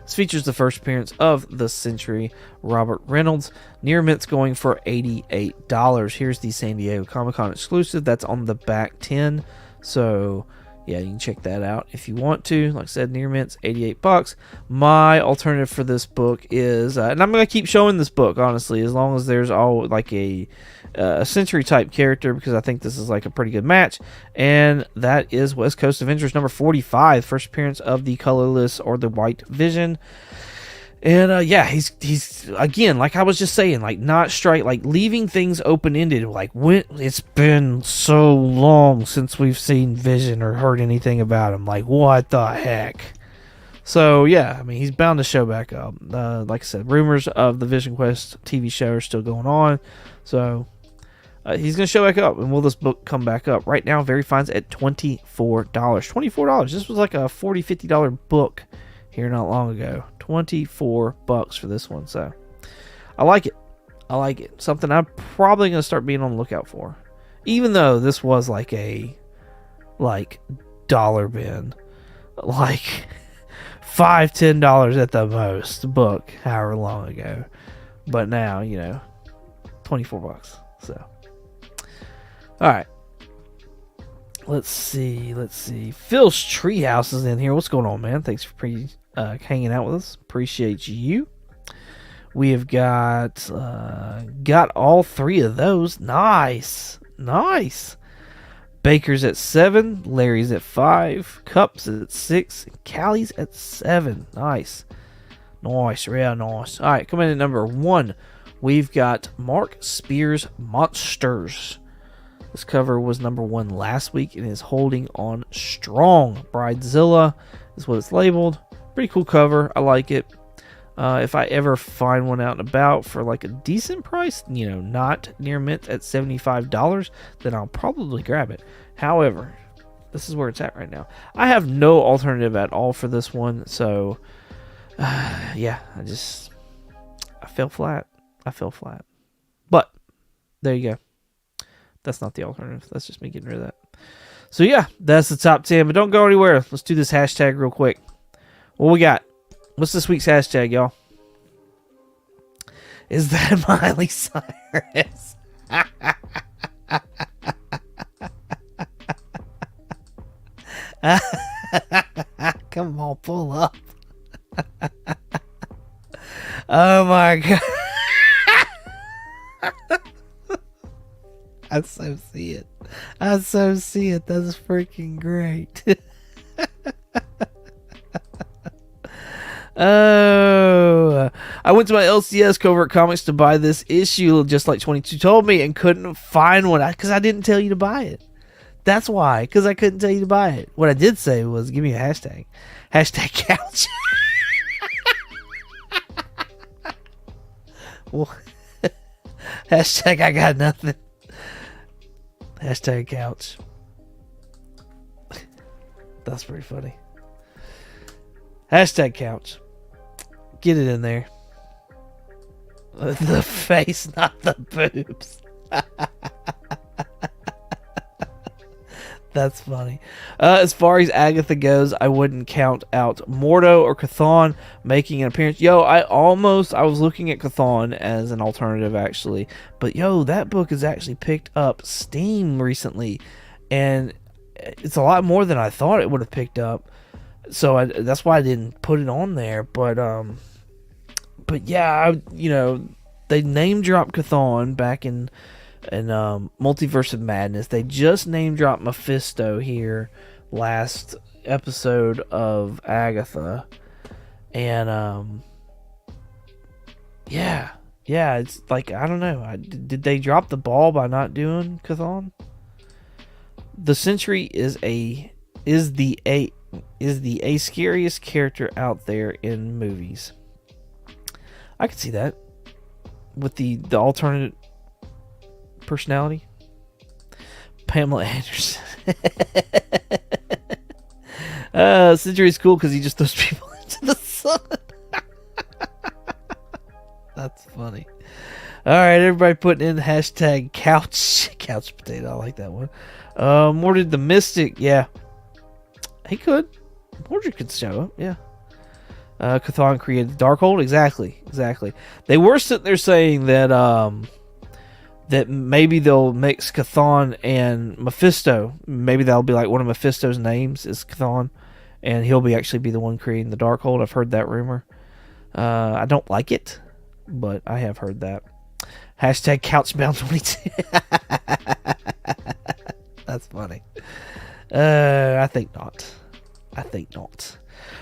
This features the first appearance of the Sentry, Robert Reynolds. Near Mint's going for $88. Here's the San Diego Comic-Con exclusive. That's on the back 10. So, yeah, you can check that out if you want to. Like I said, Near Mint's $88. My alternative for this book is, and I'm going to keep showing this book, honestly, as long as there's all like a Sentry type character, because I think this is like a pretty good match, and that is West Coast Avengers number 45, first appearance of the colorless or the white Vision. And yeah, he's again, like I was just saying, like not straight, like leaving things open ended. Like when it's been so long since we've seen Vision or heard anything about him. Like what the heck? So yeah, I mean he's bound to show back up. Like I said, rumors of the Vision Quest TV show are still going on, so. He's going to show back up, and will this book come back up? Right now, Very Fine's at $24. $24. This was like a $40, $50 book here not long ago. $24 for this one, so I like it. I like it. Something I'm probably going to start being on the lookout for. Even though this was like a dollar bin. Like $5, $10 at the most book however long ago. But now, you know, $24. So all right. Let's see. Phil's Treehouse is in here. What's going on, man? Thanks for hanging out with us. Appreciate you. We have got all 3 of those. Nice. Baker's at 7. Larry's at 5. Cups at 6. Callie's at 7. Nice. Real nice. All right, coming in at number 1. We've got Mark Spears Monsters. This cover was number 1 last week and is holding on strong. Bridezilla is what it's labeled. Pretty cool cover. I like it. If I ever find one out and about for like a decent price, you know, not near mint at $75, then I'll probably grab it. However, this is where it's at right now. I have no alternative at all for this one. So, yeah, I fell flat. But there you go. That's not the alternative. That's just me getting rid of that. So yeah, that's the top 10. But don't go anywhere. Let's do this hashtag real quick. What we got? What's this week's hashtag, y'all? Is that Miley Cyrus? Come on, pull up. Oh my god. I so see it. That's freaking great. Oh, I went to my LCS Covert Comics to buy this issue, just like 22 told me, and couldn't find one because I didn't tell you to buy it. That's why, because I couldn't tell you to buy it. What I did say was, give me a hashtag. Hashtag couch. Well, hashtag I got nothing. Hashtag couch. That's pretty funny. Hashtag couch. Get it in there. The face, not the boobs. That's funny. As far as Agatha goes, I wouldn't count out Mordo or Chthon making an appearance. Yo, I was looking at Chthon as an alternative, actually. But, yo, that book has actually picked up steam recently. And it's a lot more than I thought it would have picked up. So that's why I didn't put it on there. But yeah, they name dropped Chthon back in Multiverse of Madness. They just name dropped Mephisto here last episode of Agatha. And yeah, it's like, I don't know. Did they drop the ball by not doing Chthon? The Sentry is the scariest character out there in movies. I could see that with the alternate personality. Pamela Anderson. Sentry is cool because he just throws people into the sun. That's funny. All right, everybody putting in hashtag couch potato. I like that one. Mordred the Mystic. Yeah, he could. Mordred could show up. Yeah. Chthon created the Darkhold. Exactly. They were sitting there saying that that maybe they'll mix Chthon and Mephisto. Maybe that'll be like one of Mephisto's names is Chthon, and he'll actually be the one creating the Darkhold. I've heard that rumor. I don't like it, but I have heard that. Hashtag Couchbound22. That's funny. I think not.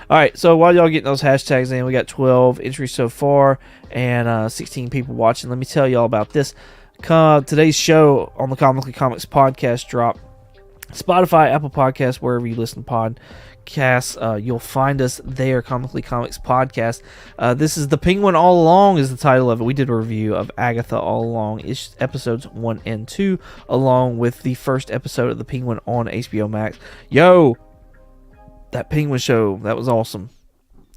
All right, so while y'all getting those hashtags in, we got 12 entries so far and 16 people watching. Let me tell y'all about this. Today's show on the Comically Comics podcast drop. Spotify, Apple Podcasts, wherever you listen to podcasts, you'll find us there, Comically Comics Podcast. This is The Penguin All Along is the title of it. We did a review of Agatha All Along, episodes 1 and 2, along with the first episode of The Penguin on HBO Max. Yo! That Penguin show, that was awesome.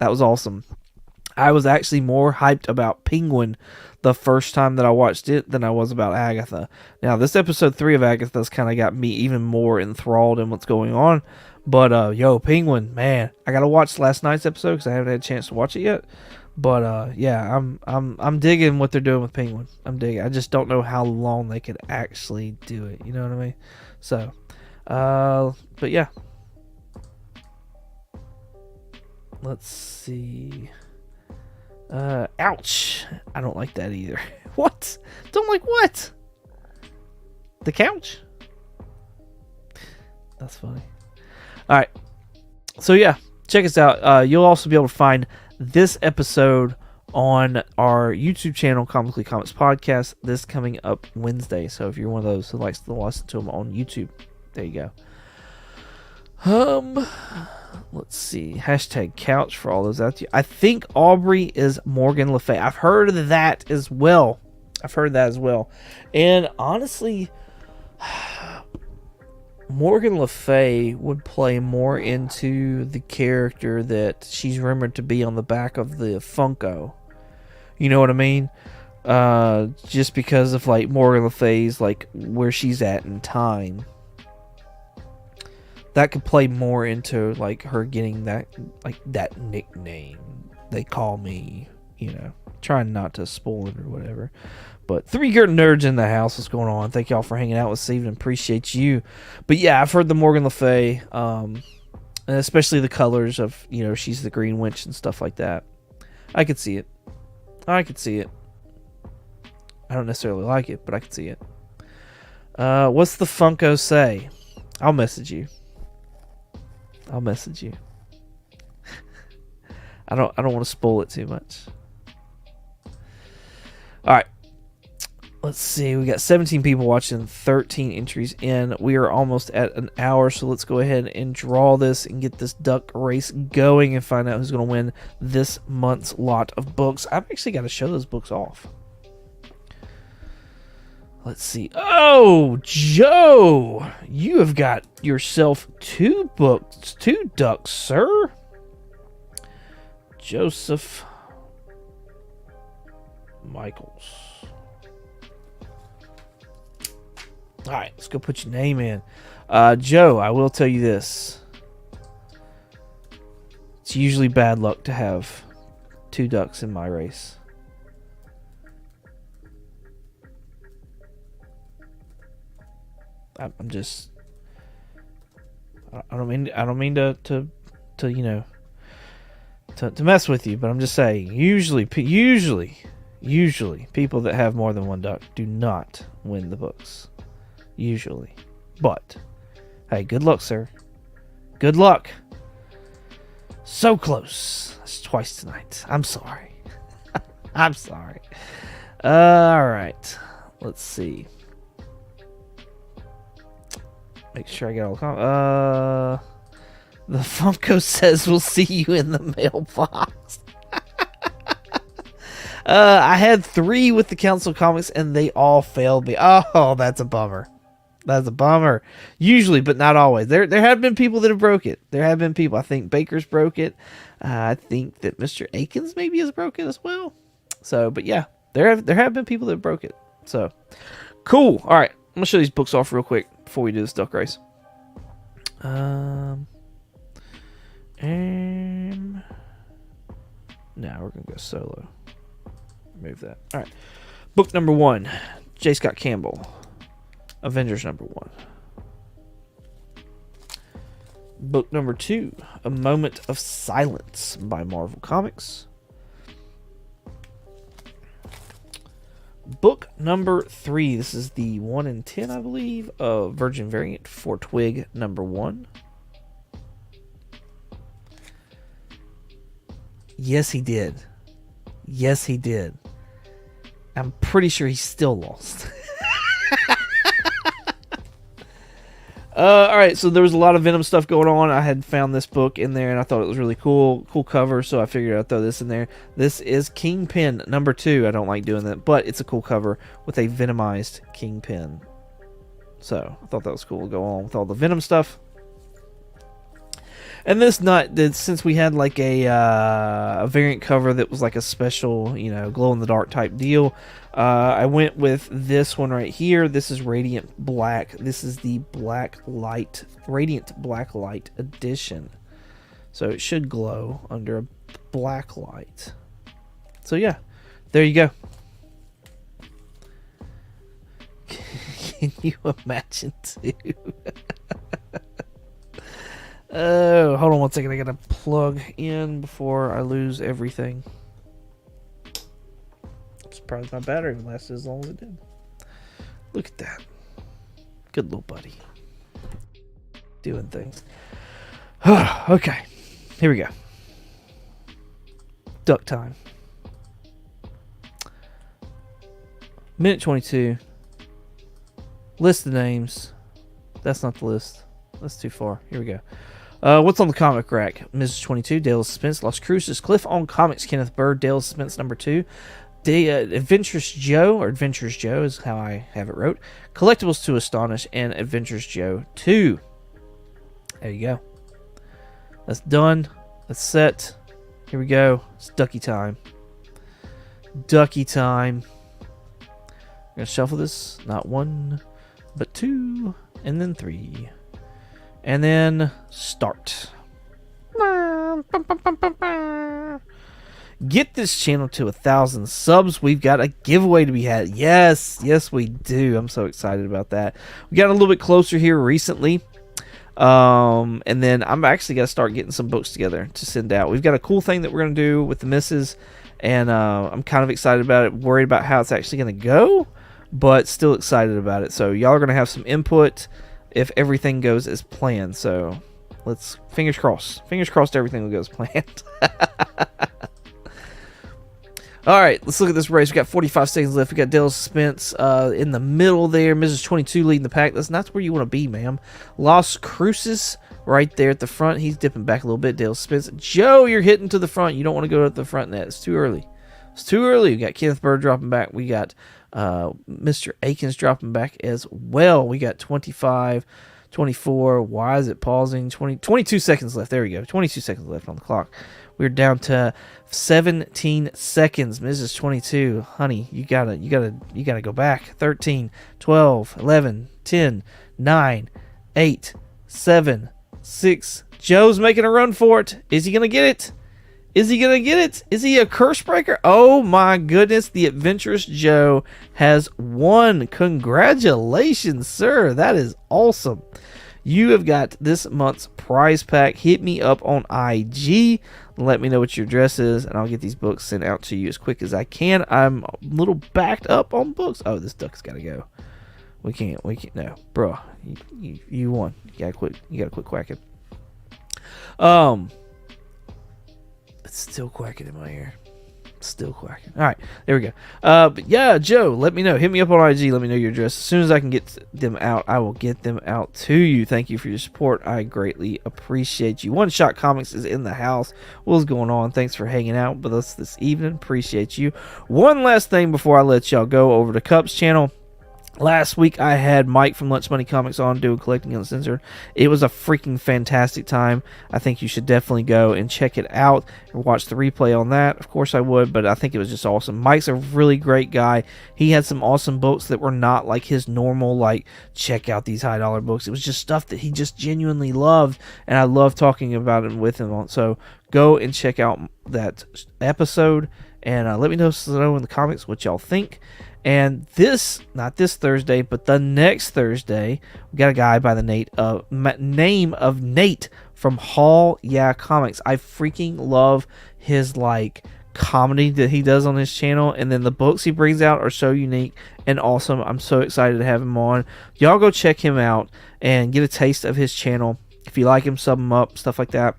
I was actually more hyped about Penguin the first time that I watched it than I was about Agatha. Now, this episode 3 of Agatha's kind of got me even more enthralled in what's going on. But, Penguin, man, I got to watch last night's episode because I haven't had a chance to watch it yet. But, yeah, I'm digging what they're doing with Penguin. I'm digging. I just don't know how long they could actually do it. You know what I mean? So, but yeah. Let's see. Ouch. I don't like that either. What? Don't like what? The couch? That's funny. Alright. So yeah, check us out. You'll also be able to find this episode on our YouTube channel, Comically Comics Podcast, this coming up Wednesday. So if you're one of those who likes to listen to them on YouTube, there you go. Let's see. Hashtag couch for all those out there. I think Aubrey is Morgan Le Fay. I've heard of that as well. And honestly, Morgan Le Fay would play more into the character that she's rumored to be on the back of the Funko. You know what I mean? Just because of like Morgan Le Fay's like where she's at in time. That could play more into like her getting that nickname. They call me, trying not to spoil it or whatever. But 3 Gear Nerds in the house. What's going on? Thank y'all for hanging out this evening. Appreciate you. But yeah, I've heard the Morgan Le Fay, and especially the colors of, she's the Green Witch and stuff like that. I could see it. I don't necessarily like it, but I could see it. What's the Funko say? I'll message you. I don't want to spoil it too much. Alright. Let's see. We got 17 people watching, 13 entries in. We are almost at an hour, so let's go ahead and draw this and get this duck race going and find out who's going to win this month's lot of books. I've actually got to show those books off. Let's see. Oh, Joe, you have got yourself 2 books, 2 ducks, sir. Joseph Michaels. All right, let's go put your name in. Joe, I will tell you this. It's usually bad luck to have 2 ducks in my race. I'm just. I don't mean to mess with you, but I'm just saying. Usually, people that have more than 1 duck do not win the books. Usually, but hey, good luck, sir. Good luck. So close. That's twice tonight. I'm sorry. I'm sorry. All right. Let's see. Make sure I get all the the Funko says we'll see you in the mailbox. I had 3 with the Council Comics and they all failed me. Oh, that's a bummer. That's a bummer. Usually, but not always. There have been people that have broke it. There have been people. I think Baker's broke it. I think that Mr. Akins maybe has broke it as well. So, but yeah, there have been people that broke it. So, cool. All right, I'm gonna show these books off real quick before we do this duck race. And now we're gonna go solo. Remove that. All right. Book number 1, J. Scott Campbell, Avengers number 1. Book number 2, A Moment of Silence by Marvel Comics. Book number 3, this is the 1 in 10, I believe, of Virgin Variant for Twig number 1. Yes, he did. Yes, he did. I'm pretty sure he's still lost. Alright, so there was a lot of Venom stuff going on. I had found this book in there, and I thought it was really cool. Cool cover, so I figured I'd throw this in there. This is Kingpin number 2. I don't like doing that, but it's a cool cover with a Venomized Kingpin. So, I thought that was cool to go on with all the Venom stuff. And this nut, since we had like a variant cover that was like a special, you know, glow-in-the-dark type deal, I went with this one right here. This is Radiant Black. This is the Black Light, Radiant Black Light edition. So it should glow under a black light. So yeah, there you go. Can you imagine too? Oh, hold on one second. I gotta plug in before I lose everything. I'm surprised my battery lasted as long as it did. Look at that. Good little buddy. Doing things. Okay. Here we go. Duck time. Minute 22. List the names. That's not the list. That's too far. Here we go. What's on the comic rack? Mrs. 22, Dale of Suspense, Las Cruces, Cliff on Comics, Kenneth Bird, Dale of Suspense number 2, Adventures Joe, or Adventures Joe is how I have it wrote, Collectibles to Astonish, and Adventures Joe 2. There you go. That's done. That's set. Here we go. It's Ducky time. Ducky time. I'm going to shuffle this. Not 1, but 2, and then 3. And then start. Get this channel to 1,000 subs. We've got a giveaway to be had. Yes, we do. I'm so excited about that. We got a little bit closer here recently. And then I'm actually got to start getting some books together to send out. We've got a cool thing that we're going to do with the missus. And I'm kind of excited about it. Worried about how it's actually going to go. But still excited about it. So y'all are going to have some input if everything goes as planned. So let's fingers crossed everything will go as planned. All right, let's look at this race. We got 45 seconds left. We got Dale Suspense in the middle there. Mrs. 22 leading the pack. That's where you want to be, ma'am. Las Cruces right there at the front. He's dipping back a little bit. Dale Suspense. Joe, you're hitting to the front. You don't want to go to the front net. It's too early. We got Kenneth Bird dropping back. We got Mr. Akins dropping back as well. We got 25, 24. Why is it pausing? 22 seconds left. There we go. 22 seconds left on the clock. We're down to 17 seconds. Mrs. 22, honey, you gotta go back. 13, 12, 11, 10, 9, 8, 7, 6. Joe's making a run for it. Is he gonna get it? Is he a curse breaker? Oh my goodness, the Adventurous Joe has won. Congratulations, sir. That is awesome. You have got this month's prize pack. Hit me up on IG. Let me know what your address is, and I'll get these books sent out to you as quick as I can. I'm a little backed up on books. Oh, this duck's got to go. We can't. No, bro. You won. You gotta quit quacking. It's still quacking in my ear. Still quacking. All right, there we go. But yeah, Joe, let me know. Hit me up on IG. Let me know your address. As soon as I can get them out, I will get them out to you. Thank you for your support. I greatly appreciate you. One Shot Comics is in the house. What's going on? Thanks for hanging out with us this evening. Appreciate you. One last thing before I let y'all go over to Cup's channel. Last week, I had Mike from Lunch Money Comics on doing Collecting Uncensored. It was a freaking fantastic time. I think you should definitely go and check it out and watch the replay on that. Of course, I would, but I think it was just awesome. Mike's a really great guy. He had some awesome books that were not like his normal, like, check out these high dollar books. It was just stuff that he just genuinely loved, and I love talking about it with him. So go and check out that episode, and let me know in the comments what y'all think. And not this Thursday, but the next Thursday, we got a guy by the name of Nate from Hall Yeah Comics. I freaking love his like comedy that he does on his channel, and then the books he brings out are so unique and awesome. I'm so excited to have him on. Y'all go check him out and get a taste of his channel. If you like him, sub him up, stuff like that,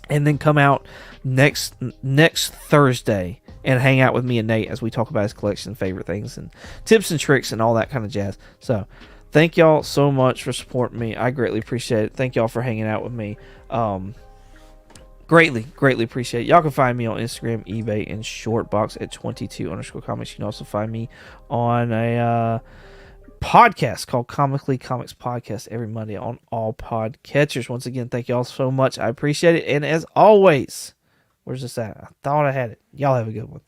and then come out next Thursday and hang out with me and Nate as we talk about his collection, favorite things, and tips and tricks and all that kind of jazz. So thank y'all so much for supporting me. I greatly appreciate it. Thank y'all for hanging out with me. Greatly appreciate it. Y'all can find me on Instagram, eBay, and Shortbox at 22_comics. You can also find me on a podcast called Comically Comics Podcast every Monday on all podcatchers. Once again, thank y'all so much. I appreciate it. And as always, where's this at? I thought I had it. Y'all have a good one.